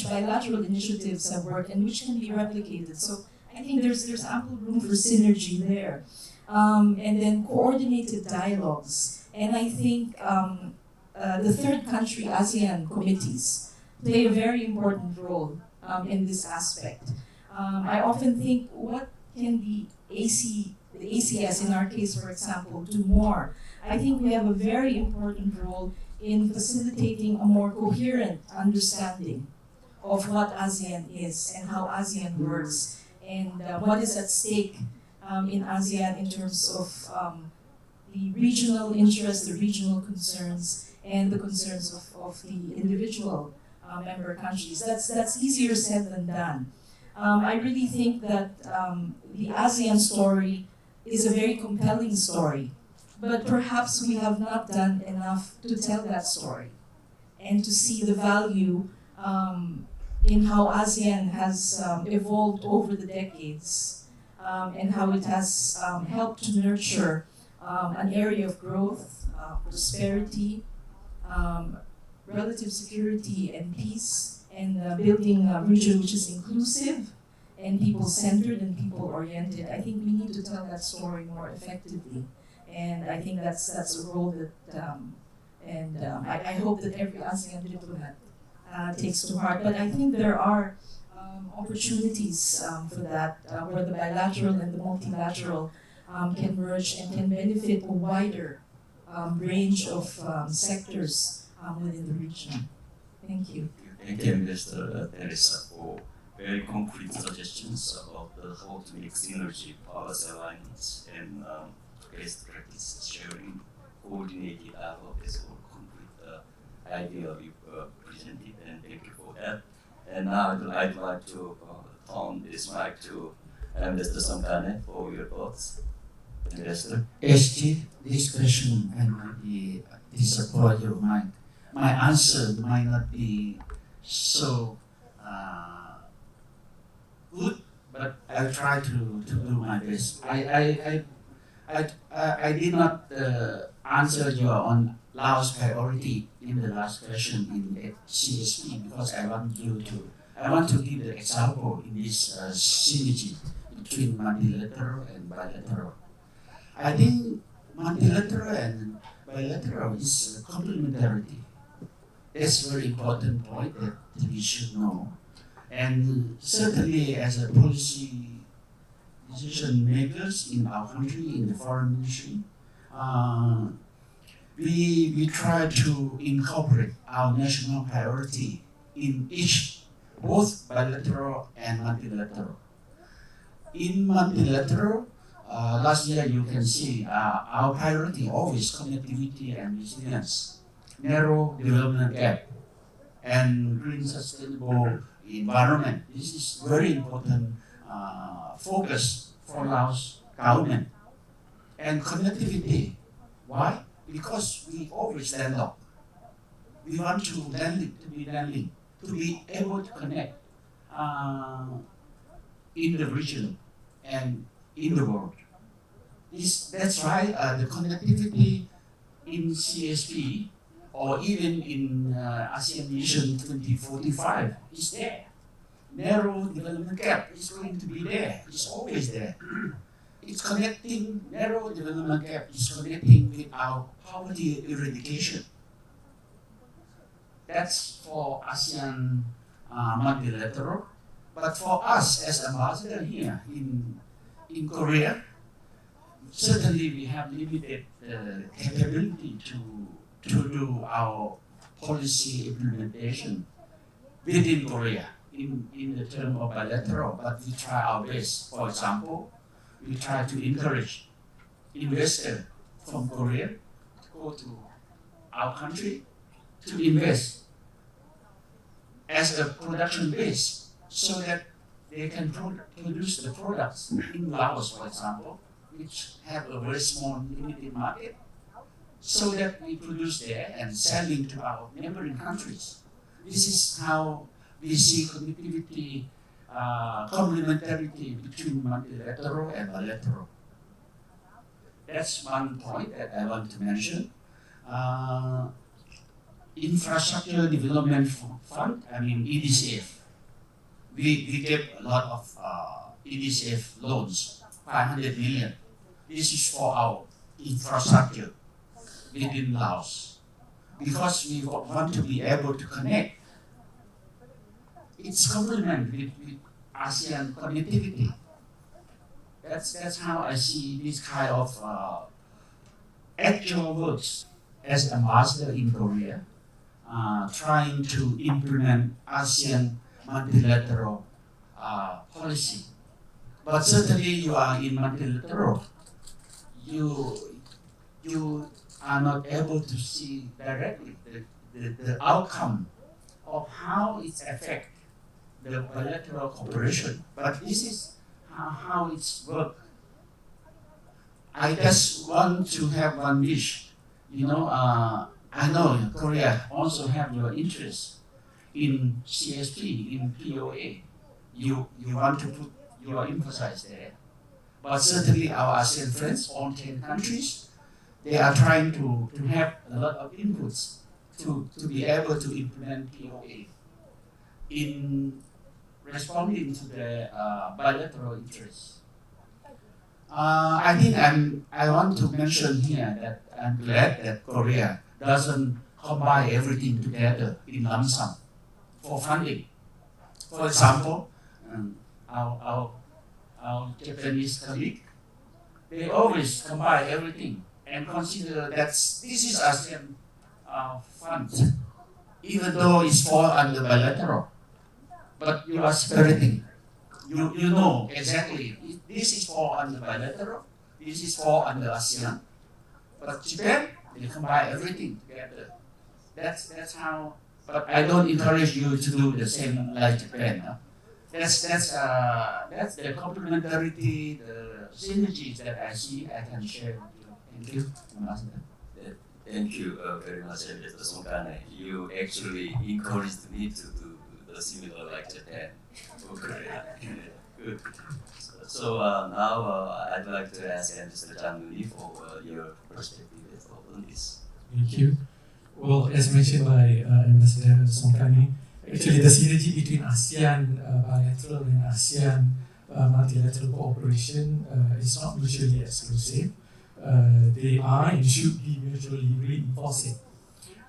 bilateral initiatives have worked and which can be replicated? So I think there's ample room for synergy there. And then coordinated dialogues. And I think the third country ASEAN committees play a very important role in this aspect. I often think, what can the ACS, in our case, for example, do more? I think we have a very important role in facilitating a more coherent understanding of what ASEAN is and how ASEAN works, and what is at stake in ASEAN in terms of the regional interests, the regional concerns, and the concerns of the individual member countries. That's easier said than done. I really think that the ASEAN story is a very compelling story, but perhaps we have not done enough to tell that story and to see the value in how ASEAN has evolved over the decades, and how it has helped to nurture an area of growth, prosperity, relative security and peace, and building a region which is inclusive and people-centered and people-oriented. I think we need to tell that story more effectively, and I think that's a role that, I hope that every ASEAN diplomat takes to heart. But I think there are opportunities for that, where the bilateral and the multilateral can merge and can benefit a wider range of sectors within the region. Thank you. Thank you, Mr. Teresa, for very concrete suggestions about how to make synergy, policy alignments, and best practice sharing, coordinated dialogue is all concrete idea you presented, and thank you for that. And now I'd like to turn this mic to Mr. Samkane for your thoughts. Investor. SG, this question might be disappointed of mine. My answer might not be so good, but I'll try to do my best. I did not answer your on Laos priority in the last question in CSP, because I want to give the example in this synergy between multilateral and bilateral. I think multilateral and bilateral is complementarity. That's a very important point that we should know. And certainly as a policy decision makers in our country, in the foreign ministry, we try to incorporate our national priority in each, both bilateral and multilateral. In multilateral, last year you can see our priority always connectivity and resilience, narrow development gap, and green sustainable environment. This is very important focus for Laos government. And connectivity, why? Because we always landlocked. We want to be landing, to be able to connect in the region and in the world. That's why the connectivity in CSP or even in ASEAN Vision 2045 is there. Narrow development gap is going to be there. It's always there. It's connecting, narrow development gap is connecting with our poverty eradication. That's for ASEAN multilateral. But for us as ambassador here in Korea, certainly we have limited capability to do our policy implementation within Korea in the term of bilateral, but we try our best. For example, we try to encourage investors from Korea to go to our country to invest as a production base so that they can produce the products in Laos, for example, which have a very small limited market, so that we produce there and selling to our neighboring countries. This is how we see connectivity, complementarity between multilateral and bilateral. That's one point that I want to mention. Infrastructure Development Fund, I mean EDCF. We give a lot of EDCF loans, 500 million. This is for our infrastructure within Laos, because we want to be able to connect. It's complement with ASEAN connectivity. That's how I see this kind of actual works as ambassador in Korea, trying to implement ASEAN multilateral policy. But certainly you are in multilateral, you are not able to see directly the outcome of how it affects the bilateral cooperation. But this is how it's worked. I just want to have one wish. I know Korea also have your interest in CSP, in POA. You want to put your emphasis there. But certainly our ASEAN friends, all 10 countries, they are trying to have a lot of inputs to be able to implement POA in responding to the bilateral interests. I think I want to mention here that I'm glad that Korea doesn't combine everything together in lump sum for funding. For example, our Japanese colleague, they always combine everything and consider that this is ASEAN fund, even though it's fall under bilateral. But you are separating. You know exactly this is fall under bilateral, this is fall under ASEAN. But Japan, they combine everything together. That's how. But I don't encourage you to do the same like Japan. Huh? That's the complementarity, the synergies that I see. I can share with you. Thank you. Thank you very much, Mr. Songkane. You actually encouraged me to do the similar like Japan or Korea. Good. So now I'd like to ask Mr. Jang-Nuni for your perspective on this. Thank you. Well, as mentioned by Ambassador Songkane, actually the synergy between ASEAN bilateral and ASEAN multilateral cooperation is not mutually exclusive. They are and should be mutually reinforcing.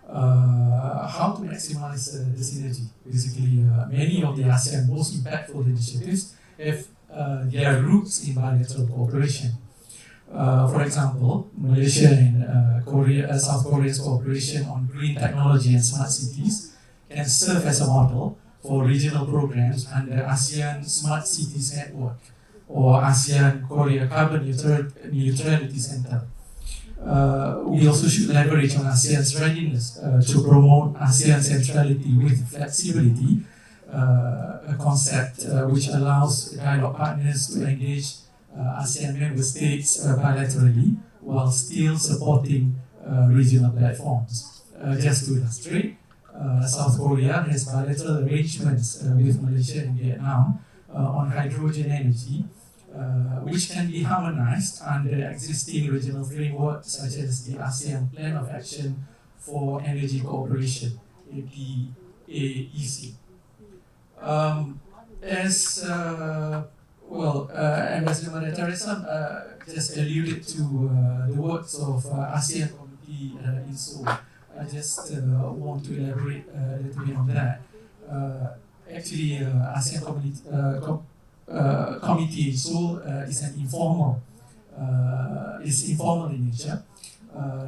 How to maximize the synergy? Basically, many of the ASEAN most impactful initiatives have their roots in bilateral cooperation. For example, Malaysia and South Korea's cooperation on green technology and smart cities can serve as a model for regional programs under ASEAN Smart Cities Network or ASEAN Korea Carbon Neutrality Center. We also should leverage on ASEAN's readiness to promote ASEAN centrality with flexibility, a concept which allows dialogue partners to engage ASEAN member states bilaterally while still supporting regional platforms. Just to illustrate, South Korea has bilateral arrangements with Malaysia and Vietnam on hydrogen energy, which can be harmonized under existing regional frameworks such as the ASEAN Plan of Action for Energy Cooperation, DAY2. Ambassador Maria Teresa just alluded to the works of ASEAN Committee in Seoul. I just want to elaborate a little bit on that. actually ASEAN committee so is an informal, is informal in nature,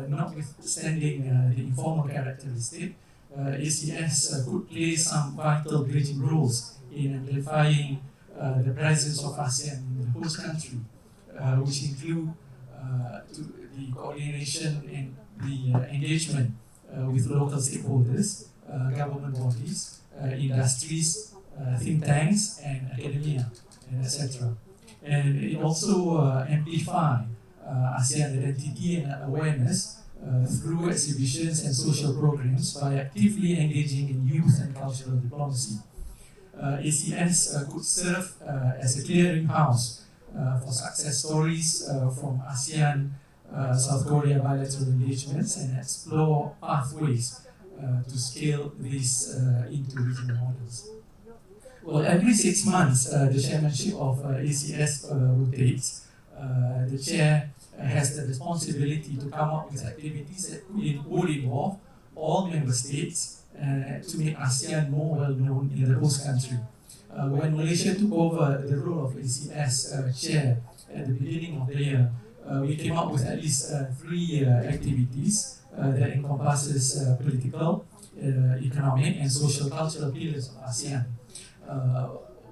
notwithstanding the informal characteristic. ACS could play some vital bridging roles in amplifying the presence of ASEAN in the host country, which include the coordination and the engagement with local stakeholders, government bodies, industries, think tanks, and academia, and etc. And it also amplify ASEAN identity and awareness through exhibitions and social programs by actively engaging in youth and cultural diplomacy. ACS could serve as a clearinghouse for success stories from ASEAN South Korea bilateral engagements and explore pathways to scale this into regional models. Well, every 6 months, the chairmanship of ACS rotates. The chair has the responsibility to come up with activities that would involve all member states to make ASEAN more well known in the host country. When Malaysia took over the role of ACS chair at the beginning of the year, we came up with at least 3 activities that encompasses political, economic, and social cultural pillars of ASEAN.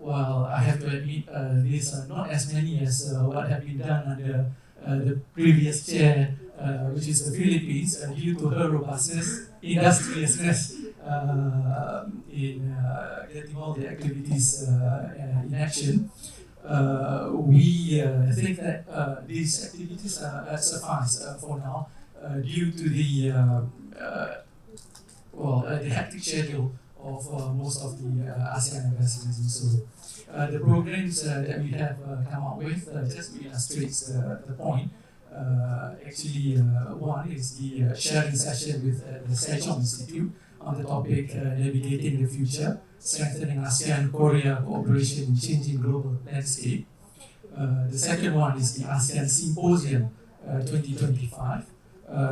While I have to admit these are not as many as what have been done under the previous chair, which is the Philippines, due to her robustness, industriousness in getting all the activities in action. We think that these activities suffice for now due to the the hectic schedule of most of the ASEAN ambassadors. So the programs that we have come up with just illustrates the point. Actually, one is the sharing session with the Sejong Institute on the topic Navigating the Future, Strengthening ASEAN-Korea Cooperation in Changing Global Landscape. The second one is the ASEAN Symposium 2025.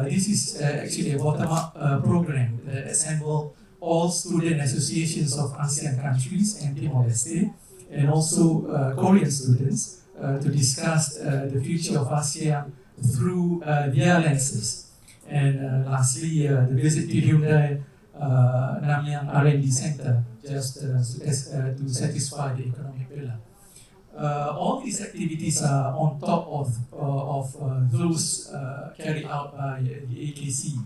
This is actually a bottom-up program that assembles all student associations of ASEAN countries and Timor-Leste, and also Korean students to discuss the future of ASEAN through their lenses. And lastly, the visit to Hyundai Nanyang R&D Center, just to satisfy the economic pillar. All these activities are on top of those carried out by the AKC.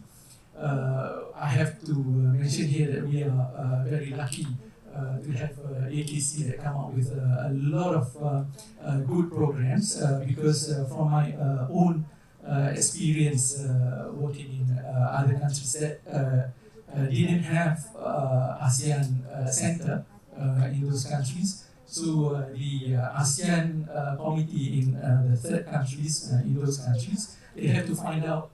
I have to mention here that we are very lucky to have AKC that come up with a lot of good programs because from my own experience working in other countries that didn't have ASEAN center in those countries. So the ASEAN committee in the third countries, in those countries, they have to find out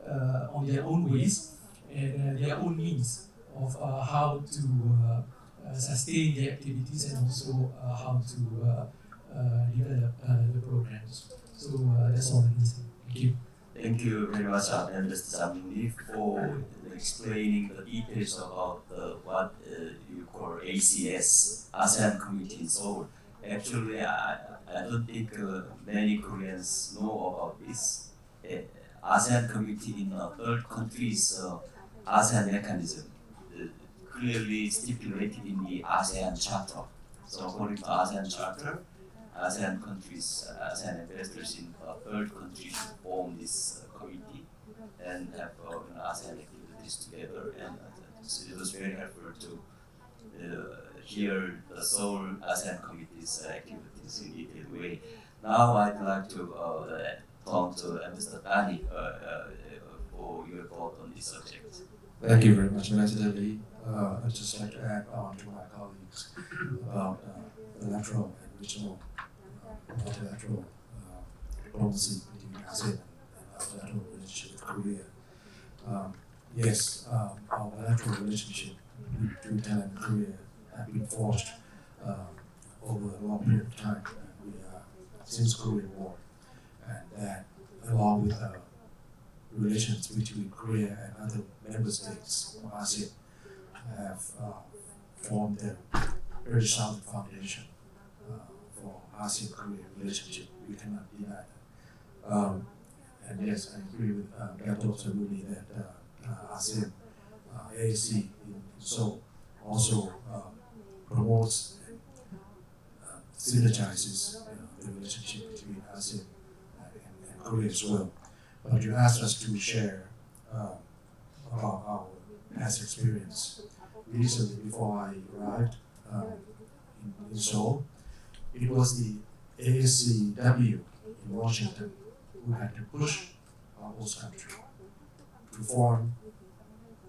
on their own ways and their own means of how to sustain the activities and also how to develop the programs. So that's all I can say. Thank you. Thank you very much, Mr. Jamini, for explaining the details about what you call ACS, ASEAN Committee in Seoul. Actually, I don't think many Koreans know about this. ASEAN Committee in third countries ASEAN mechanism clearly stipulated in the ASEAN Charter. So according to ASEAN Charter, ASEAN countries, ASEAN ambassadors in third countries form this committee and have ASEAN activities together. And it was very helpful to hear the Seoul ASEAN Committee's activities in a detailed way. Now I'd like to turn to Mr. Tani for your thought on this subject. Thank you very much, Ambassador Lee. I'd just like to add on to my colleagues about bilateral and regional multilateral diplomacy between ASEAN and our bilateral relationship with Korea. Yes, our bilateral relationship between Thailand and Korea have been forged over a long period of time, since Korean War, and that, along with relations between Korea and other member states of ASEAN, have formed a very solid foundation for ASEAN-Korea relationship. We cannot deny that. And yes, I agree with Dr. Saruni that ASEAN ASC in Seoul also promotes and synergizes the relationship between ASEAN and Korea as well. But you asked us to share about our past experience. Recently, before I arrived in Seoul, it was the ASCW in Washington who had to push our host country to form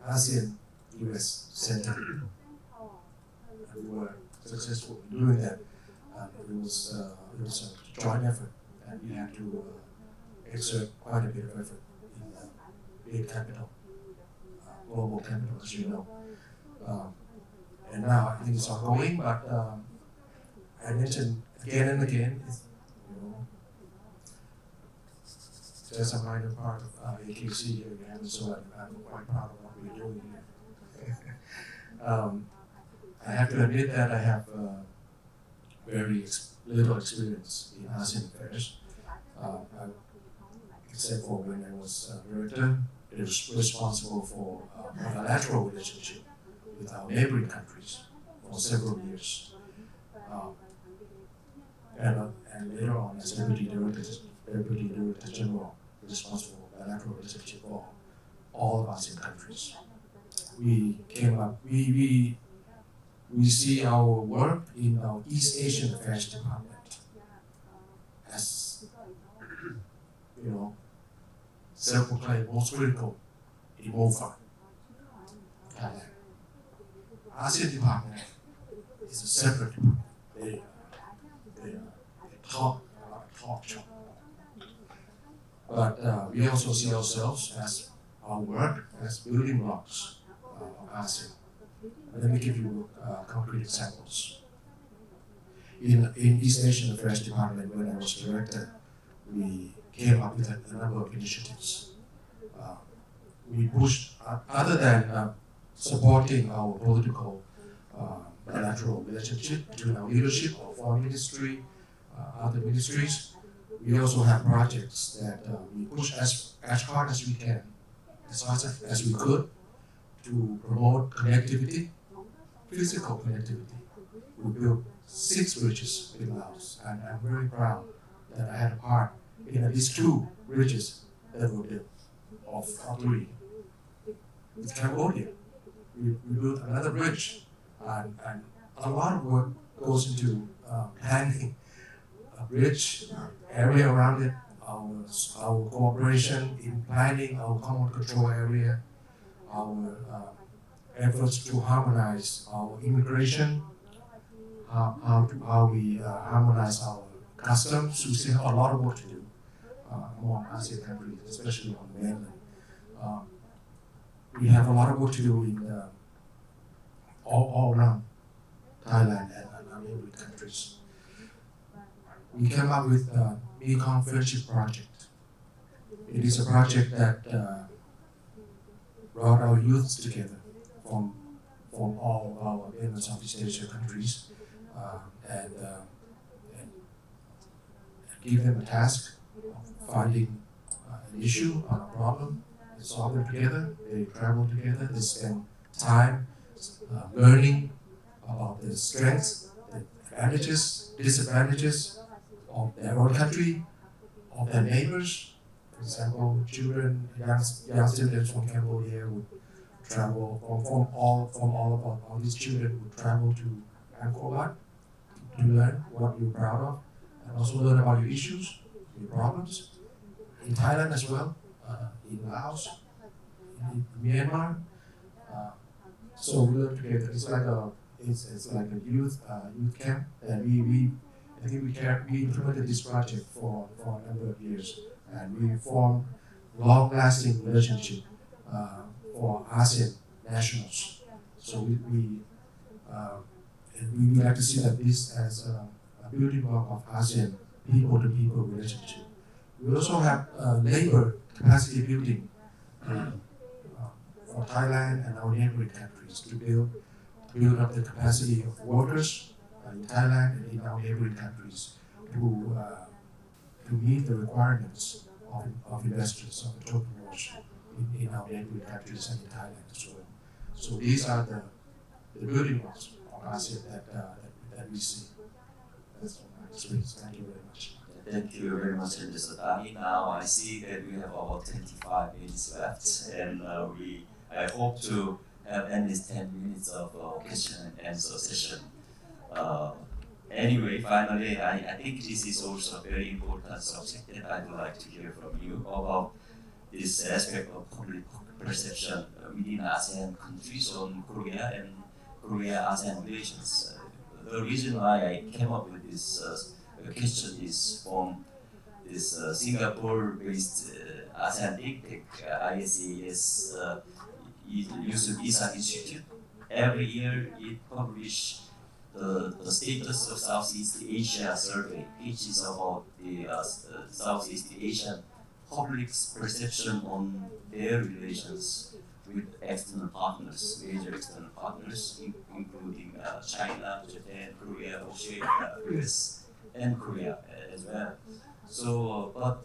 ASEAN-US Center. And we were successful in doing that. It was a joint effort, and we had to exert quite a bit of effort in the big capital, global capital, as you know. And now I think it's ongoing, but I mentioned again and again, there's a minor part of AKC here again, so I'm quite proud of what we're doing here. I have to admit that I have very little experience in ASEAN affairs, except for when I was director. It was responsible for bilateral relationship with our neighboring countries for several years. And later on, as Deputy Director General, responsible for bilateral relationship for all of ASEAN countries. We came up, we see our work in our East Asian Affairs Department as, self-proclaimed most critical in MOFA, Thailand. ASEAN Department is a separate department. They talk shop. But we also see ourselves as our work as building blocks of ASEAN. Let me give you concrete examples. In East Asian Affairs Department, when I was director, we came up with a number of initiatives. We pushed, other than supporting our political bilateral relationship between our leadership, our foreign ministry, other ministries, we also have projects that we push as hard as we can, as hard as we could, to promote connectivity, physical connectivity. We built 6 bridges in Laos, and I'm very proud that I had a part in at least 2 bridges that were built, of 3. With Cambodia, we built another bridge, and a lot of work goes into planning a bridge, area around it, our cooperation in planning our common control area, our efforts to harmonize our immigration, how we harmonize our customs. We still have a lot of work to do among ASEAN countries, especially on the mainland. We have a lot of work to do in all around Thailand and our neighboring countries. We came up with the Mekong Friendship Project. It is a project that brought our youths together from all our mainland Southeast Asia countries and give them a task of finding an issue or a problem, and solve it together. They travel together, they spend time learning about the strengths, the advantages, disadvantages of their own country, of their neighbors. For example, children, young students from Cambodia would travel all these children would travel to Angkor Wat to learn what you're proud of, and also learn about your issues, your problems. In Thailand as well, in Laos, in Myanmar. So we learn together. It's like a youth camp that we implemented this project for a number of years, and we formed long-lasting relationship for ASEAN nationals. So we like to see that this as a building block of ASEAN people-to-people relationship. We also have labor capacity building for Thailand and our neighboring countries to build build up the capacity of workers in Thailand and in our neighboring countries to meet the requirements of investors, of entrepreneurs in our neighboring countries and in Thailand as well. So these are the building blocks of ASEAN that we see. That's all my experience. Thank you very much. Thank you very much, Mr. Dani. Now I see that we have about 25 minutes left, and I hope to have at least 10 minutes of question and answer session. Anyway, finally, I think this is also a very important subject that I would like to hear from you about this aspect of public perception within ASEAN countries on Korea and Korea-ASEAN relations. The reason why I came up with this question is from this Singapore-based ASEAN think tank, ISAS Yusuf Isak Institute. Every year it publishes the status of Southeast Asia survey, which is about the Southeast Asian public's perception on their relations with external partners, major external partners, including China, Japan, Korea, Australia, US, and Korea as well. So, but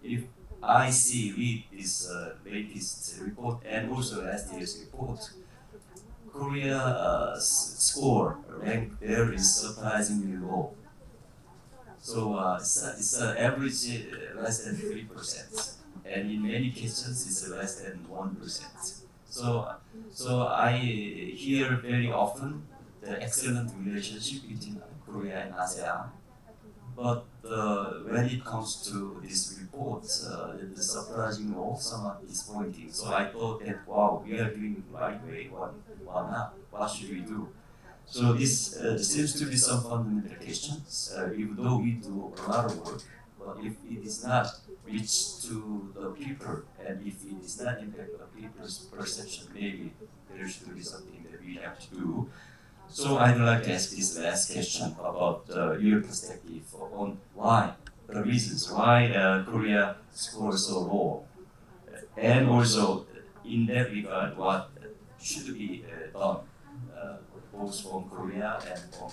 if I read this latest report and also last year's report, Korea's score ranked there is surprisingly low. So it's average less than 3%, and in many cases it's less than 1%. So I hear very often the excellent relationship between Korea and ASEAN, but when it comes to this report, the surprising low, somewhat disappointing. So I thought that wow, we are doing the right way. Why not? What should we do? So this seems to be some fundamental questions. Even though we do a lot of work, but if it is not reached to the people, and if it is not impact the people's perception, maybe there should be something that we have to do. So I'd like to ask this last question about your perspective on why, the reasons why Korea scores so low, and also in that regard, what should be done both from Korea and from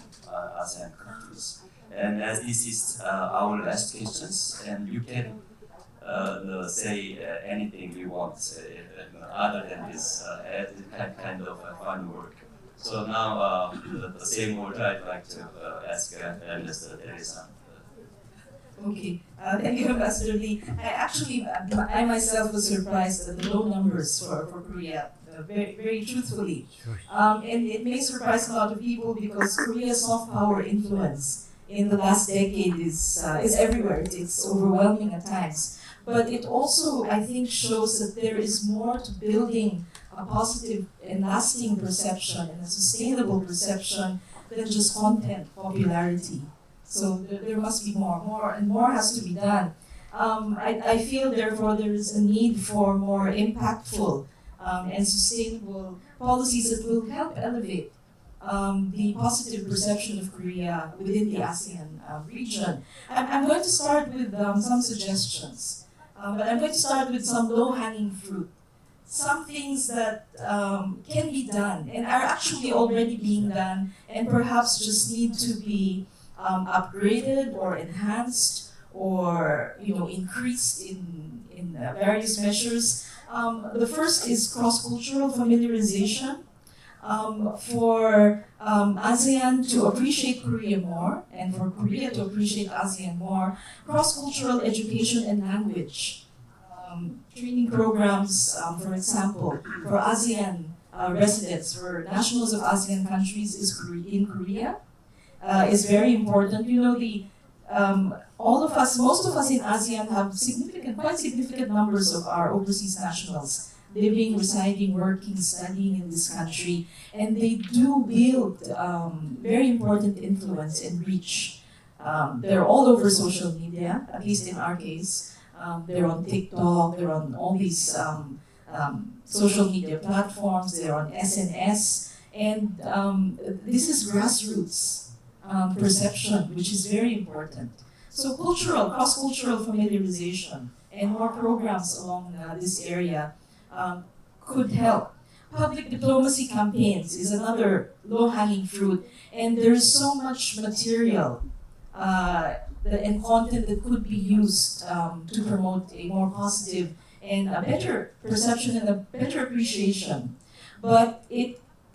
ASEAN countries. And as this is our last questions, and you can say anything you want other than this kind of fun work. So now the same order I'd like to ask Mr. Teresa. Okay, thank you, Ambassador Lee. I myself was surprised at the low numbers for Korea, very, very truthfully. And it may surprise a lot of people because Korea's soft power influence in the last decade is everywhere. It's overwhelming at times. But it also, I think, shows that there is more to building a positive and lasting perception and a sustainable perception than just content popularity. So there must be more, and more has to be done. I feel, therefore, there is a need for more impactful and sustainable policies that will help elevate the positive perception of Korea within the ASEAN region. I'm going to start with some suggestions, but I'm going to start with some low-hanging fruit. Some things that can be done and are actually already being done and perhaps just need to be upgraded or enhanced or increased in various measures. The first is cross-cultural familiarization. For ASEAN to appreciate Korea more and for Korea to appreciate ASEAN more, cross-cultural education and language. Training programs, for example, for ASEAN residents, for nationals of ASEAN countries in Korea is very important. All of us, most of us in ASEAN have quite significant numbers of our overseas nationals living, residing, working, studying in this country, and they do wield very important influence and reach. They're all over social media, at least in our case. They're on TikTok, they're on all these social media platforms, they're on SNS, and this is grassroots perception, which is very important. So cross-cultural familiarization and more programs along this area could help. public diplomacy campaigns is another low-hanging fruit, and there's so much material and content that could be used to promote a more positive and a better perception and a better appreciation. But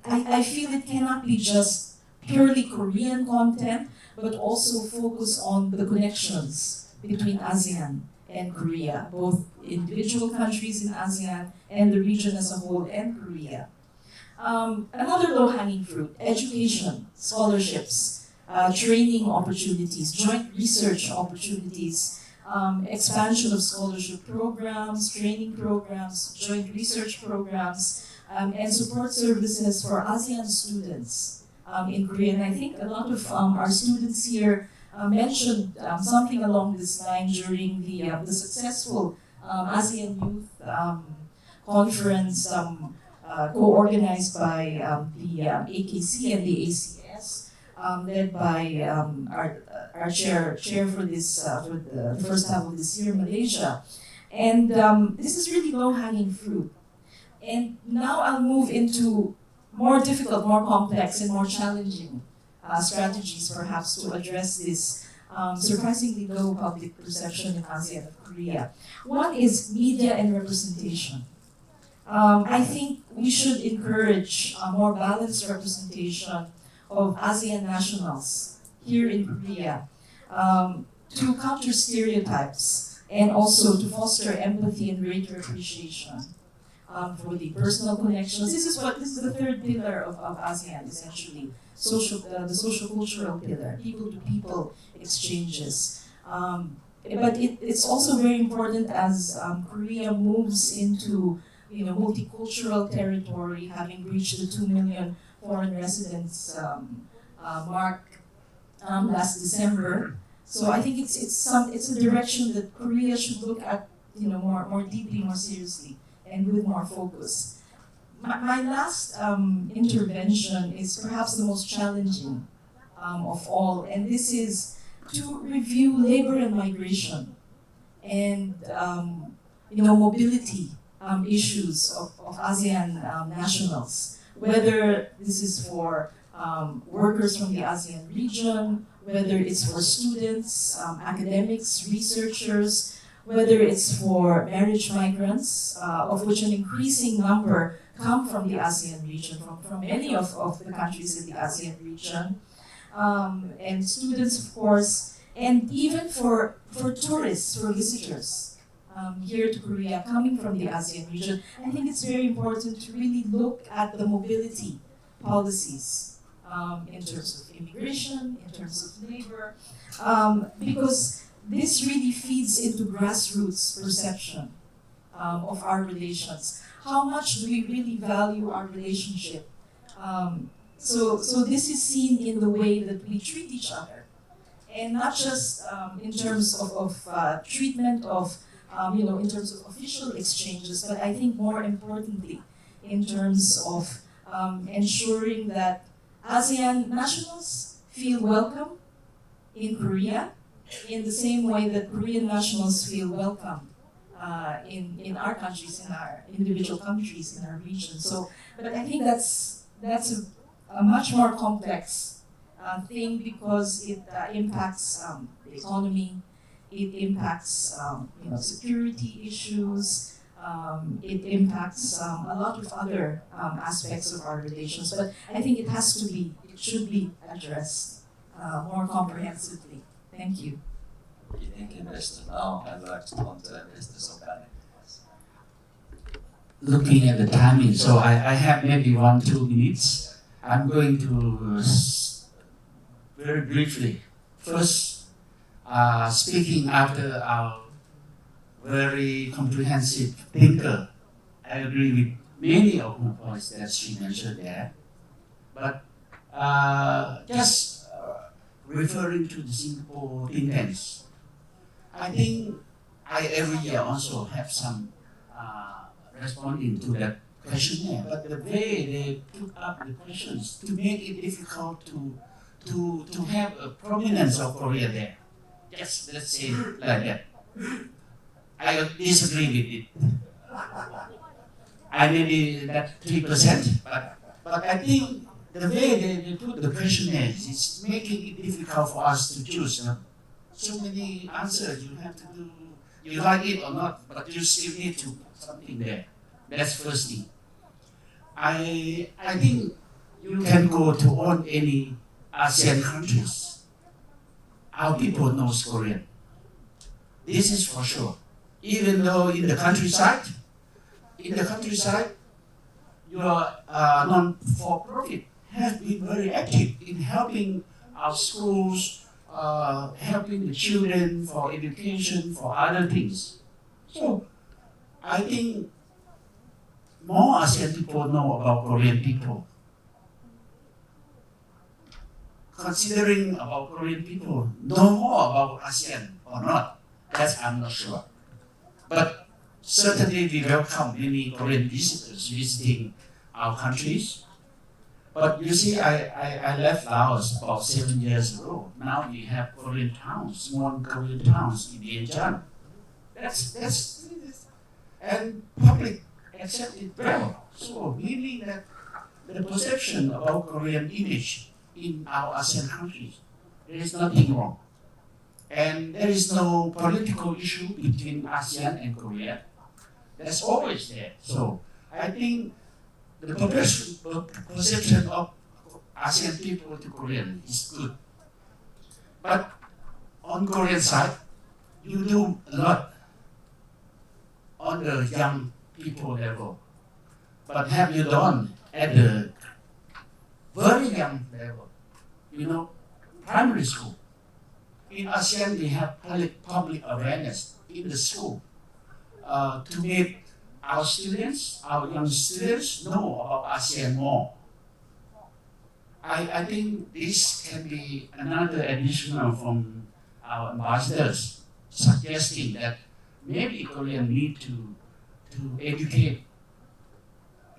I feel it cannot be just purely Korean content, but also focus on the connections between ASEAN and Korea, both individual countries in ASEAN and the region as a whole and Korea. Another low-hanging fruit, education, scholarships, training opportunities, joint research opportunities, expansion of scholarship programs, training programs, joint research programs, and support services for ASEAN students in Korea. And I think a lot of our students here mentioned something along this line during the successful ASEAN Youth Conference co-organized by the AKC and the ACS, led by our chair for this for the first half of this year, Malaysia. And this is really low-hanging fruit. And now I'll move into more difficult, more complex, and more challenging strategies perhaps to address this surprisingly low public perception in ASEAN of Korea. One is media and representation. I think we should encourage a more balanced representation of ASEAN nationals here in Korea to counter stereotypes and also to foster empathy and greater appreciation for the personal connections. This is the third pillar of ASEAN, essentially, the social cultural pillar, people to people exchanges. But it's also very important as Korea moves into multicultural territory, having reached the 2 million foreign residents mark last December. So I think it's a direction that Korea should look at more deeply, more seriously, and with more focus. My last intervention is perhaps the most challenging of all, and this is to review labor and migration and mobility issues of ASEAN nationals, whether this is for workers from the ASEAN region, whether it's for students, academics, researchers, whether it's for marriage migrants, of which an increasing number come from the ASEAN region, from many of the countries in the ASEAN region, and students, of course, and even for tourists, for visitors here to Korea coming from the ASEAN region. I think it's very important to really look at the mobility policies in terms of immigration, in terms of labor, because this really feeds into grassroots perception of our relations. How much do we really value our relationship? So this is seen in the way that we treat each other, and not just in terms of treatment of in terms of official exchanges, but I think more importantly in terms of ensuring that ASEAN nationals feel welcome in Korea in the same way that Korean nationals feel welcome in our countries, in our individual countries, in our region. So, but I think that's a much more complex thing because it impacts the economy, it impacts security issues, it impacts a lot of other aspects of our relations. But I think it should be addressed more comprehensively. Thank you. Okay, thank you, Mr. Now I'd like to turn to Mr. Sokane. Looking at the timing, so I have maybe 1-2 minutes. I'm going to very briefly first speaking after our very comprehensive thinker. I agree with many of the points that she mentioned there, but just referring to the Singapore think tanks, I think I every year also have some responding to that questionnaire, but the way they took up the questions to make it difficult to have a prominence of Korea there. Just let's say like that. I disagree with it. I maybe that 3%, but I think the way they put the questionnaire is making it difficult for us to choose. So many answers you have to do. You like it or not, but you still need to put something there. That's first thing. I think you can go to all any ASEAN countries. Our people know Korean. This is for sure. Even though in the countryside, your non-for-profit has been very active in helping our schools, helping the children for education, for other things. So I think more ASEAN people know about Korean people. Considering about Korean people know more about ASEAN or not, that I'm not sure. But certainly we welcome many Korean visitors visiting our countries. But you see, I left Laos about 7 years ago. Now we have Korean towns, small Korean towns in Vientiane. That's and public accept it well. So meaning that the perception about Korean image in our ASEAN countries, there is nothing wrong. And there is no political issue between ASEAN and Korea. That's always there. So I think the perception of ASEAN people to Korean is good. But on Korean side, you do a lot on the young people level. But have you done at the very young level? You know, primary school. In ASEAN, we have public awareness in the school to make our students, our young students, know about ASEAN more. I think this can be another additional from our ambassadors suggesting that maybe Korea need to educate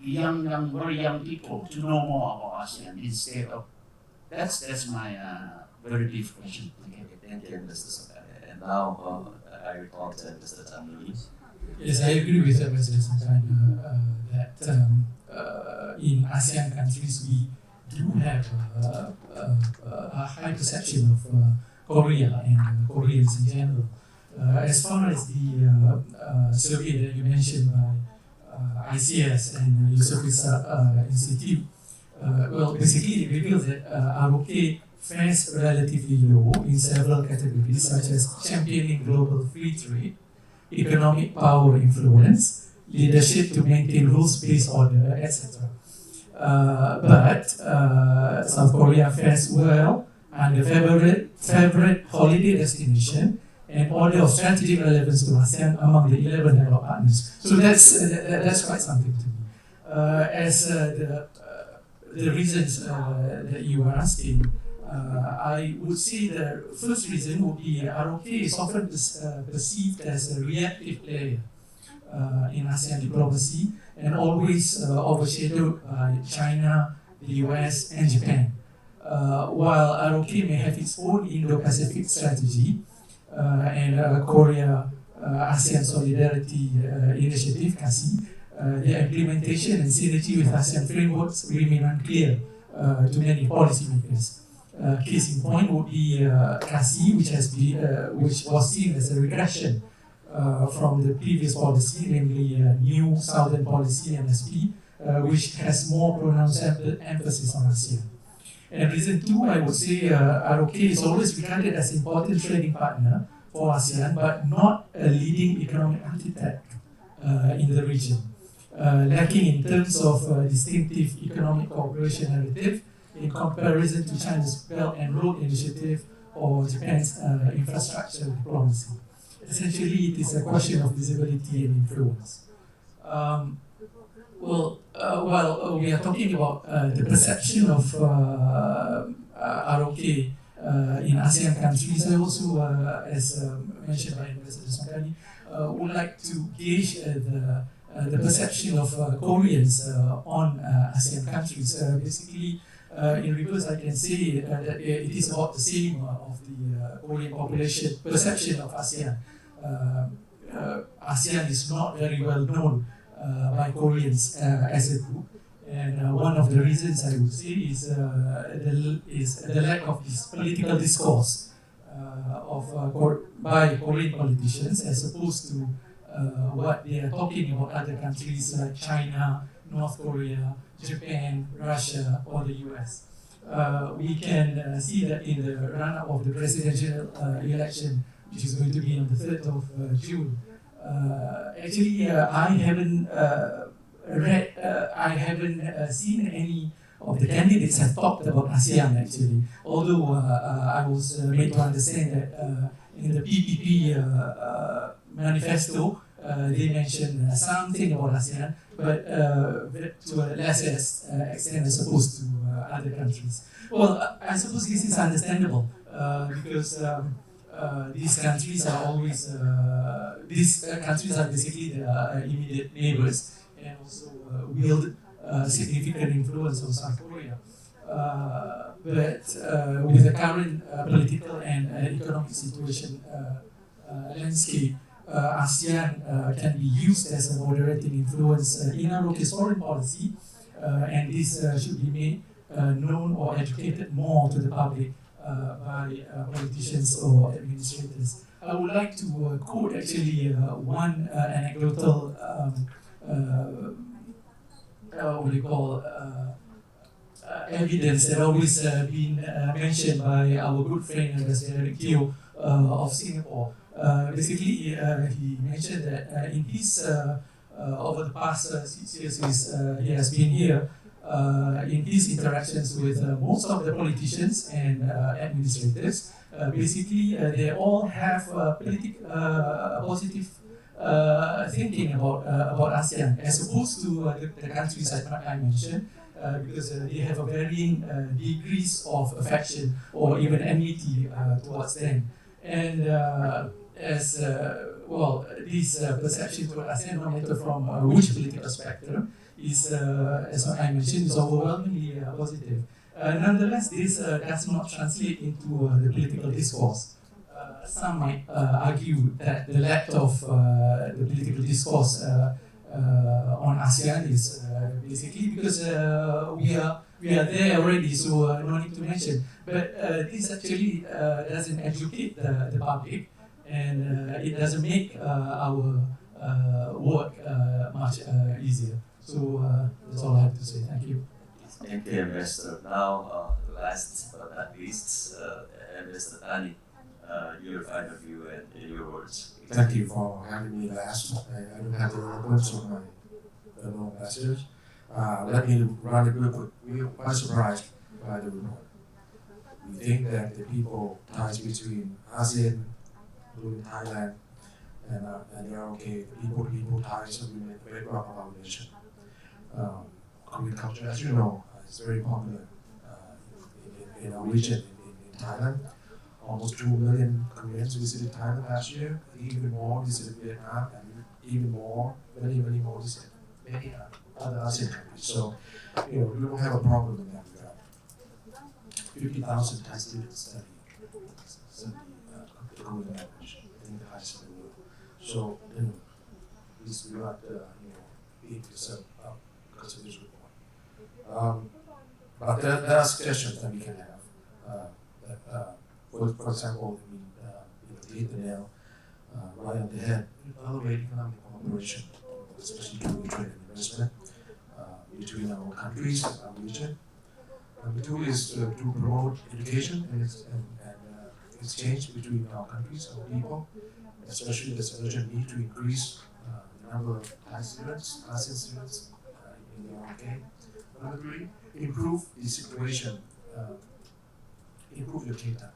very young people to know more about ASEAN instead of that's my very deep question. Thank you, Mr. Sokane. And now I will talk to Mr. Jamuni. Yes, I agree with Mr. Sokane that in ASEAN countries we do have a high perception of Korea and Koreans in general. As far as the survey that you mentioned by ICS and Yusof Institute, well, basically it reveals that ROK fares relatively low in several categories such as championing global free trade, economic power influence, leadership to maintain rules-based order, etc. But South Korea fares well under favorite holiday destination and order of strategic relevance to ASEAN among the 11 dialogue partners. So that's quite something to me. As the reasons that you were asking, I would say the first reason would be ROK is often perceived as a reactive player in ASEAN diplomacy and always overshadowed by China, the US, and Japan. While ROK may have its own Indo-Pacific strategy and Korea ASEAN Solidarity Initiative, KASI, the implementation and synergy with ASEAN frameworks remain unclear to many policymakers. Case in point would be KASI, which was seen as a regression from the previous policy, namely new Southern Policy (NSP), which has more pronounced emphasis on ASEAN. And reason two, I would say ROK is always regarded as an important trading partner for ASEAN, but not a leading economic architect in the region. Lacking in terms of distinctive economic cooperation narrative in comparison to China's Belt and Road Initiative or Japan's infrastructure diplomacy. Essentially, it is a question of visibility and influence. While we are talking about the perception of ROK in ASEAN countries, I also, as mentioned by Mr. Sokane, would like to gauge the perception of Koreans on ASEAN countries. Basically, in reverse, I can say that it is about the same of the Korean population perception of ASEAN. ASEAN is not very well known by Koreans as a group. And one of the reasons I would say is the lack of this political discourse by Korean politicians, as opposed to what they are talking about other countries like China, North Korea, Japan, Russia, or the US. We can see that in the run-up of the presidential election, which is going to be on the 3rd of June. Actually, I haven't seen any of the candidates have talked about ASEAN actually. Although I was made to understand that in the PPP manifesto, they mentioned something about ASEAN, but to a lesser extent as opposed to other countries. Well, I suppose this is understandable because these countries are always basically the immediate neighbors and also wield significant influence on South Korea. But with the current political and economic situation landscape, ASEAN can be used as a moderating influence in our local foreign policy, and this should be made known or educated more to the public by politicians or administrators. I would like to quote actually one anecdotal evidence that always been mentioned by our good friend Ambassador Teo of Singapore. Basically, he mentioned that in his over the past 6 years he has been here, in his interactions with most of the politicians and administrators, basically they all have positive thinking about ASEAN, as opposed to the countries I mentioned, because they have a varying degrees of affection or even enmity towards them. And as well, this perception toward ASEAN, no matter from which political spectrum, is, as I mentioned, is overwhelmingly positive. Nonetheless, this does not translate into the political discourse. Some might argue that the lack of the political discourse on ASEAN is basically because we are there already, so no need to mention. But this actually doesn't educate the public, and it doesn't make our work much easier. So that's all I have to say. Thank you. Thank you, Ambassador. Now, last but not least, Ambassador Tani, your final view and your words. Thank you for having me last. I don't have the words of my fellow ambassadors. Let me run it real quick. We are quite surprised by the report. We think that the people ties between ASEAN, including Thailand, and they are okay. The people ties are really the bedrock of our nation. Korean culture, as you know, is very popular in our region, in Thailand. Almost 2 million Koreans visited Thailand last year. Even more visited Vietnam, and even more, many more visited many other ASEAN countries. So, we don't have a problem in that regard. 50,000 Thai students study the Korean language in the highest in the world. So, please do not, beat yourself up because of this report. But there are suggestions that we can have. For example, we hit the nail right on the head. Elevate economic cooperation, especially through trade and investment between our countries and our region. Number two is to promote education and exchange between our countries, our people. Especially there's urgent need to increase the number of Thai students, ASEAN students in the UK. Number three, improve the situation, improve your data.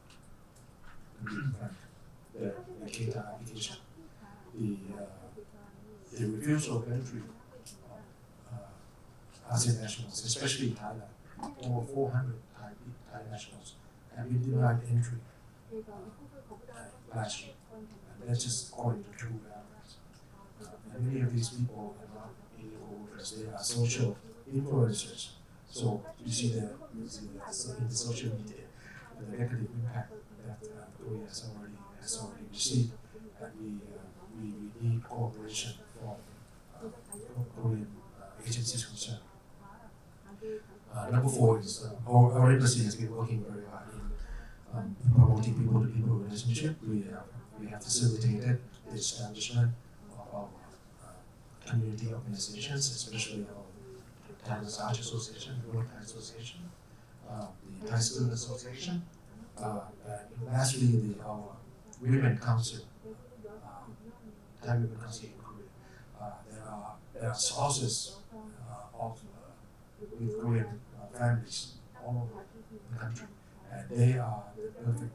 The data application, the refusal of entry of ASEAN nationals, especially Thailand. Over 400 Thai nationals have been denied entry last year. And that's just according to true values. And many of these people are not illegal workers, they are social influencers. So you see in the social media the negative impact that Korea has already received, and we need cooperation from Korean agencies concerned. Number 4 is our embassy has been working very hard in promoting people-to-people relationship. We have facilitated the establishment of our community organizations, especially our Thai Massage Association, World Thai Association, the Thai Student Association, and lastly our Women Council, Thai Women Council in Korea. There are sources of with Korean families all over the country, and they are the perfect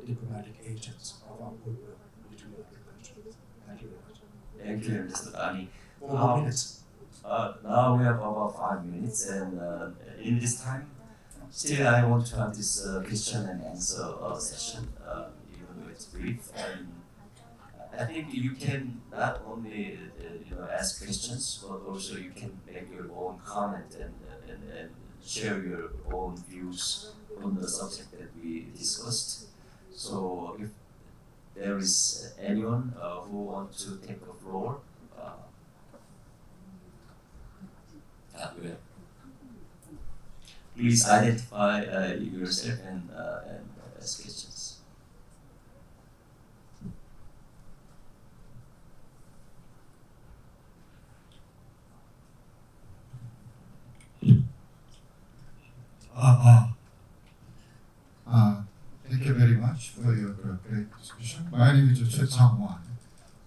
diplomatic agents of our goodwill between our two countries. Thank you very much. Thank you, Mr. Dani. 4 more minutes. Now we have about 5 minutes, and in this time, still I want to have this question and answer session, even though it's brief. And I think you can not only ask questions, but also you can make your own comment and share your own views on the subject that we discussed. So if there is anyone who wants to take the floor, please identify yourself and ask questions. Thank you very much for your great discussion. My name is Choi Chang-won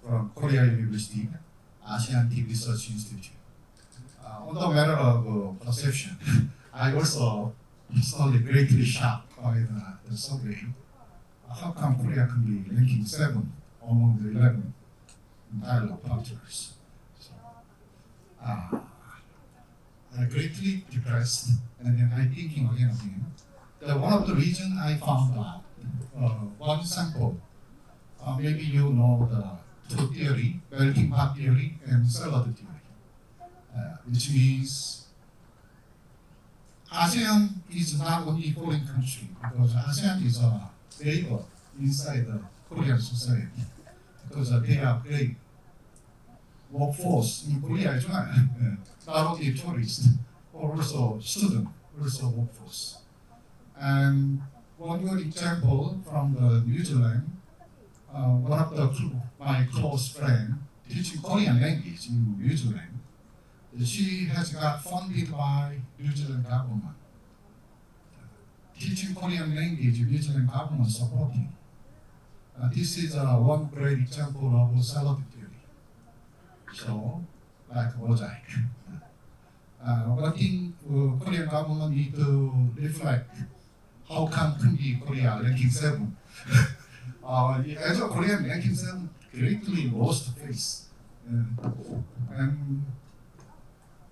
from Korea University, ASEAN Deep Research Institute. On the matter of perception, I also personally greatly shocked by the survey. How come Korea can be ranking 7 among the 11 dialogue partners? So, I'm greatly depressed, and then I'm thinking again. One of the reasons I found out, one sample, maybe you know the two theory, melting pot theory and salad theory, which means ASEAN is not only foreign country, because ASEAN is a neighbor inside the Korean society, because they are great workforce in Korea as well, not only tourists, but also student, also workforce. And one good example from the New Zealand, one of my close friend teaching Korean language in New Zealand, she has got funded by New Zealand government. Teaching Korean language, New Zealand government supporting. This is one great example of salad theory. So, like mosaic. One thing Korean government need to reflect. How come Korea ranking 7? As a Korean ranking 7 greatly lost face. And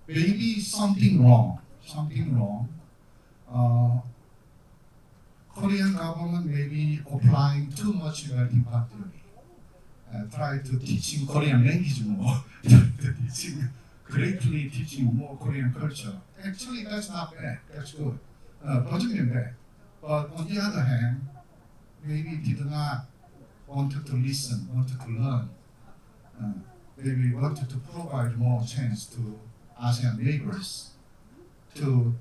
maybe something wrong. Korean government may be applying too much melting pot theory. Try to teaching Korean language more. Greatly teaching more Korean culture. Actually, that's not bad. That's good. Doesn't mean bad. But on the other hand, maybe did not wanted to listen, wanted to learn. Maybe wanted to provide more chance to ASEAN neighbors to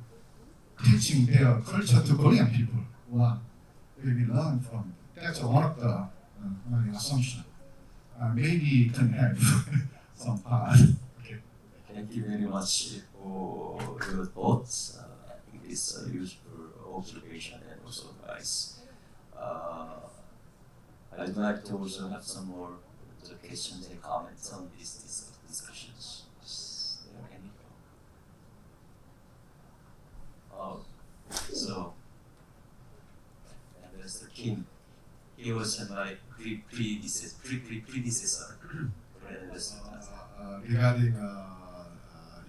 teaching their culture to Korean people. Maybe learn from. That's one of the my assumption. Maybe it can help some part. Okay. Thank you very much for your thoughts. I think it's a useful observation and also advice. I'd like to also have some more questions and comments on these discussions. Is there any? So, and Mr. Kim, he was my predecessor. Regarding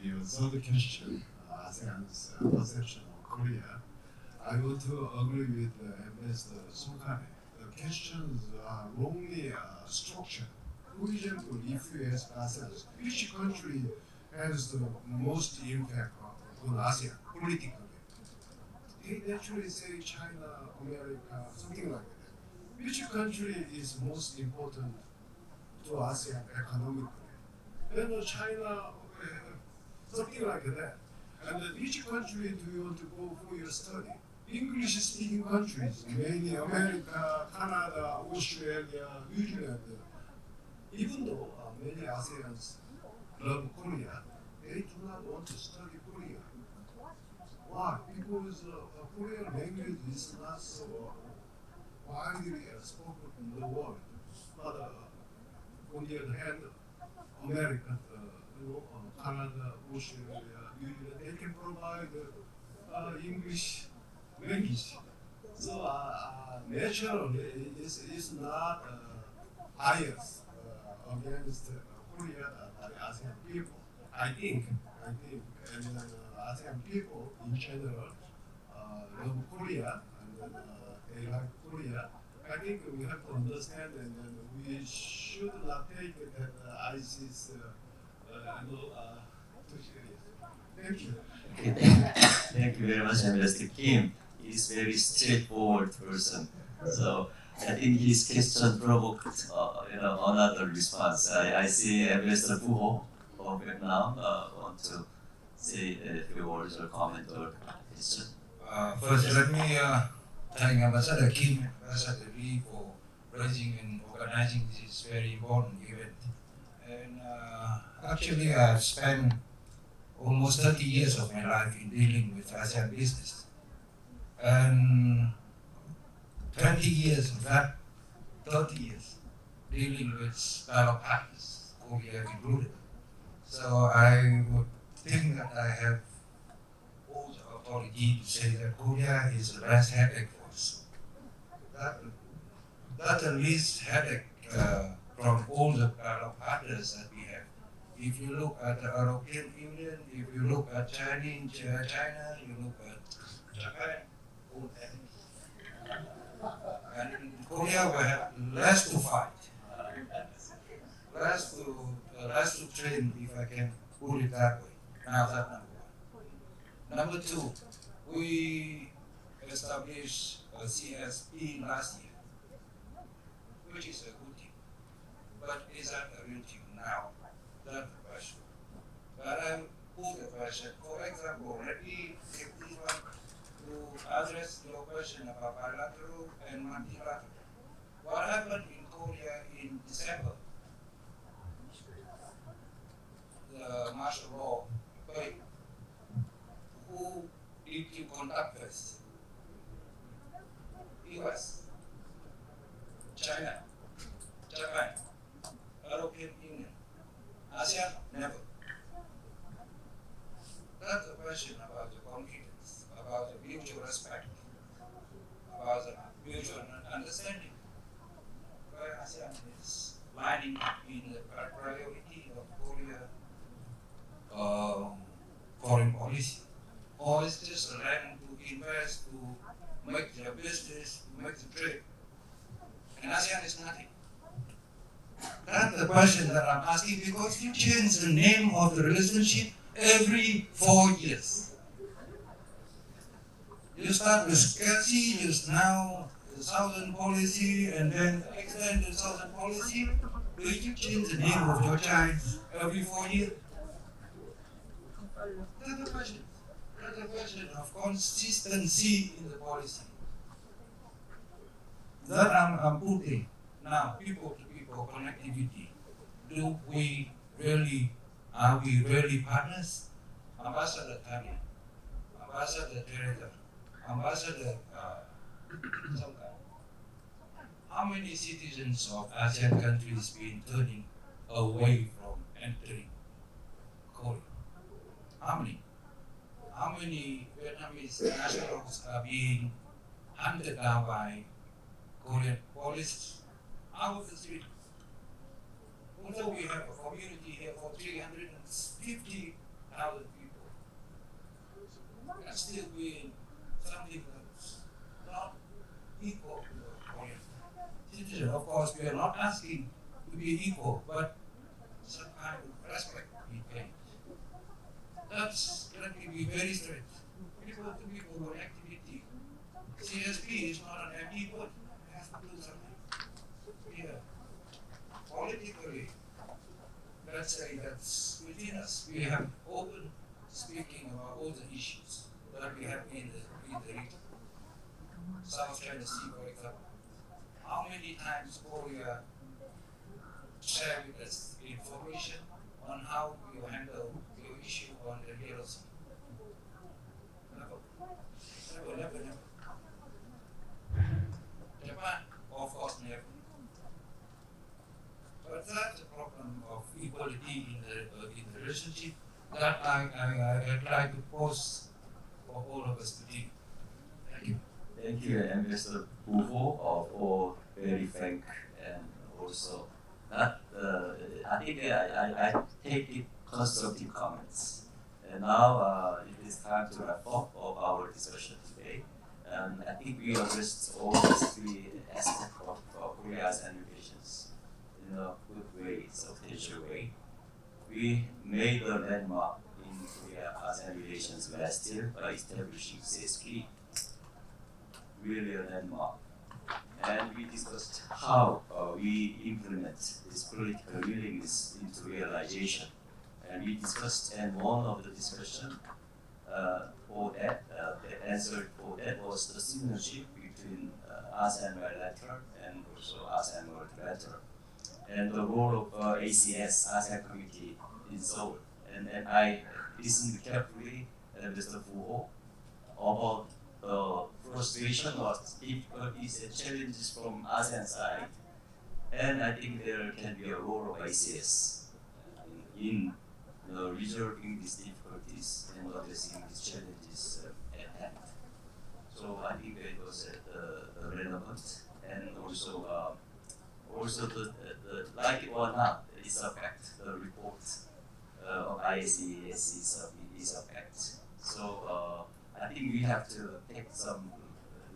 your third question, ASEAN's perception of Korea, I want to agree with Ambassador Songkane. The questions are wrongly structured. For example, if you ask ourselves, which country has the most impact on ASEAN politically? They naturally say China, America, something like that. Which country is most important to ASEAN economically? then China, something like that. And then which country do you want to go for your study? English-speaking countries, mainly America, Canada, Australia, New Zealand. Even though many ASEANs love Korea, they do not want to study Korea. Why? Because Korean language is not so widely spoken in the world. But on the other hand, America, Canada, Australia, New Zealand, they can provide English language. So naturally, it's not bias against Korea by ASEAN people. I think, and ASEAN people in general love Korea and they like Korea. I think we have to understand, and then we should not take that ISIS, too serious. Thank you. Okay, thank you very much, Mr. Kim. He's a very straightforward person. So I think his question provoked another response. I see Mr. Puho of Vietnam want to say a few words or comment or question. First, let me thank Ambassador Kim, Ambassador Lee for raising and organizing this very important event. And actually, I've spent almost 30 years of my life in dealing with ASEAN business. And 20 years of that, 30 years, dealing with dialogue partners, Korea included. So I would think that I have all the authority to say that Korea is the last headache for us. That's the least headache from all the dialogue partners that we have. If you look at the European Union, if you look at China, you look at Japan, all that. And in Korea we have less to fight, less to train, if I can put it that way. Now that's number one. Number two, we established a CSP last year, which is a good thing. But is that a real thing now? That's the question. But I put the question, for example, let me take this one to address your question about bilateral and multilateral. What happened in Korea in December? The martial law, who did you conduct first? US, China, Japan, European Union, ASEAN, never. That's the question about the confidence, about the mutual respect, about the mutual understanding. Where ASEAN is lining up in the priority of Korea foreign policy, or is just a land to invest, to make their business, to make the trade, and ASEAN is nothing. That's the question that I'm asking, because you change the name of the relationship every 4 years. You start with SCSI, just now the Southern policy, and then extend the Southern policy. Do you change the name of your child every 4 years? That's the question. That's the question of consistency in the policy. That I'm putting now, people to people connectivity. Are we really partners? Ambassador Tanya, Ambassador Teresa, Ambassador Sangka. How many citizens of ASEAN countries been turning away from entering Korea? How many? How many Vietnamese nationals are being hunted down by Korean police? Out of the street. Although we have a community here for 350,000 people, and still being something that's not equal to the Korean citizen. Of course, we are not asking to be equal, but some kind of respect we pay. Let me be very straight. People to people connectivity. CSP is not an empty word. It has to do something. Here, politically, let's say that's within us. We have open speaking about all the issues that we have in the region. South China Sea, for example. How many times Korea share with us information on how we handle your issue on the Yellow Sea? Never. Japan, of course, never. But that's the problem of equality in the relationship that I try to pose for all of us to deal. Thank you. Thank you, Ambassador Buho, for very frank and also not. I think I take it constructive comments. And now it is time to wrap up of our discussion today. And I think we addressed all these three aspects of Korea's relations in a good way, substantial way. We made a landmark in Korea-ASEAN relations last year by establishing CSP, really a landmark. And we discussed how we implement this political willingness into realization. And we discussed, and one of the discussion for that, the answer for that was the synergy between ASEAN bilateral and also ASEAN multilateral, and the role of ACS, ASEAN Committee in Seoul. And I listened carefully, Mr. Buho, about the frustration or difficulties and challenges from ASEAN side. And I think there can be a role of ACS in resolving these difficulties and addressing these challenges at hand. So I think it was relevant, and also the like it or not, it's a fact. The report of ISES is a fact. So I think we have to take some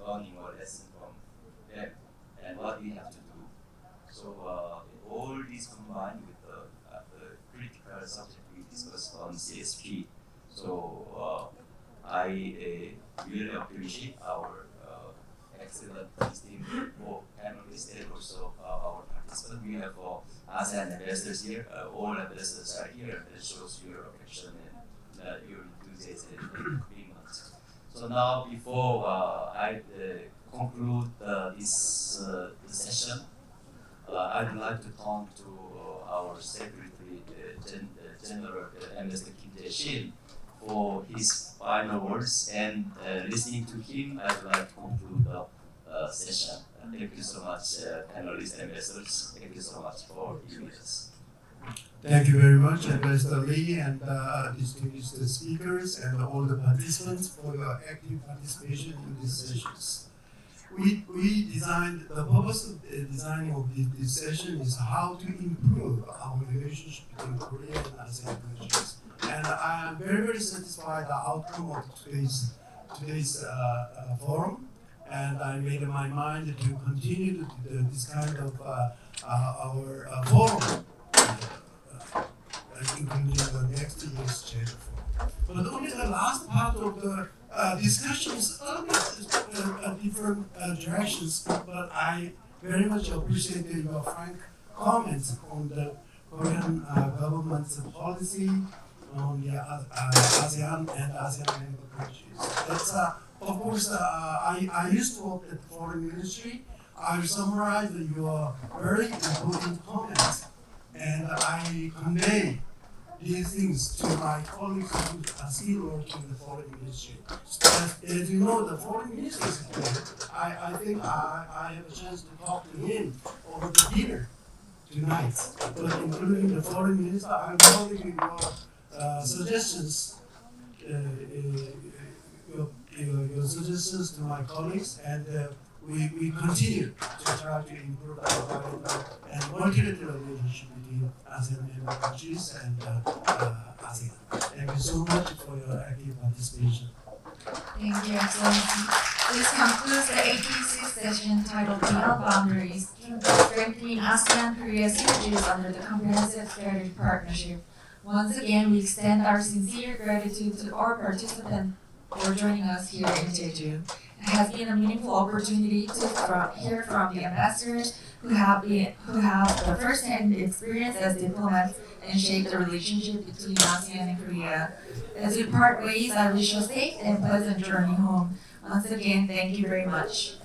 learning or lesson from them and what we have to do. So all these combined with the critical subject we discussed on CSP. So I really appreciate our excellent esteemed panelists and also our participants. We have ASEAN ambassadors here. All ambassadors are here. That shows your affection and your enthusiasm and commitment. So now, before I conclude this session, I'd like to turn to our Secretary General, Ambassador Kim Jae-shin, for his final words. And listening to him, I'd like to conclude the session. Thank you so much, panelists and ambassadors. Thank you so much for being with us. Thank you very much, Ambassador Lee, and distinguished speakers and all the participants for your active participation in these sessions. We designed, the purpose of the designing of this session is how to improve our relationship between Korea and ASEAN countries. And I am very, very satisfied the outcome of today's forum. And I made up my mind to continue this kind of our forum, including the next year's Channel 4. But only the last part of the discussion is different directions, but I very much appreciate your frank comments on the Korean government's policy on the ASEAN and ASEAN member countries. That's of course, I used to work at the foreign ministry. I summarize your very important comments, and I convey these things to my colleagues who are still working in the foreign ministry. As you know, the foreign ministry is here. I think I have a chance to talk to him over the dinner tonight. But including the foreign minister, I'm calling your suggestions. Your suggestions to my colleagues, and we continue to try to improve our bilateral and multilateral relationship between ASEAN member countries and ASEAN. Thank you so much for your active participation. Thank you, Excellency. This concludes the 86th session titled Beyond Boundaries, Strengthening ASEAN-Korea Synergies under the Comprehensive Strategic Partnership. Once again, we extend our sincere gratitude to all participants for joining us here in Jeju. It has been a meaningful opportunity to hear from the ambassadors who have the first-hand experience as diplomats and shape the relationship between ASEAN and Korea. As we part ways, I wish you a safe and pleasant journey home. Once again, thank you very much.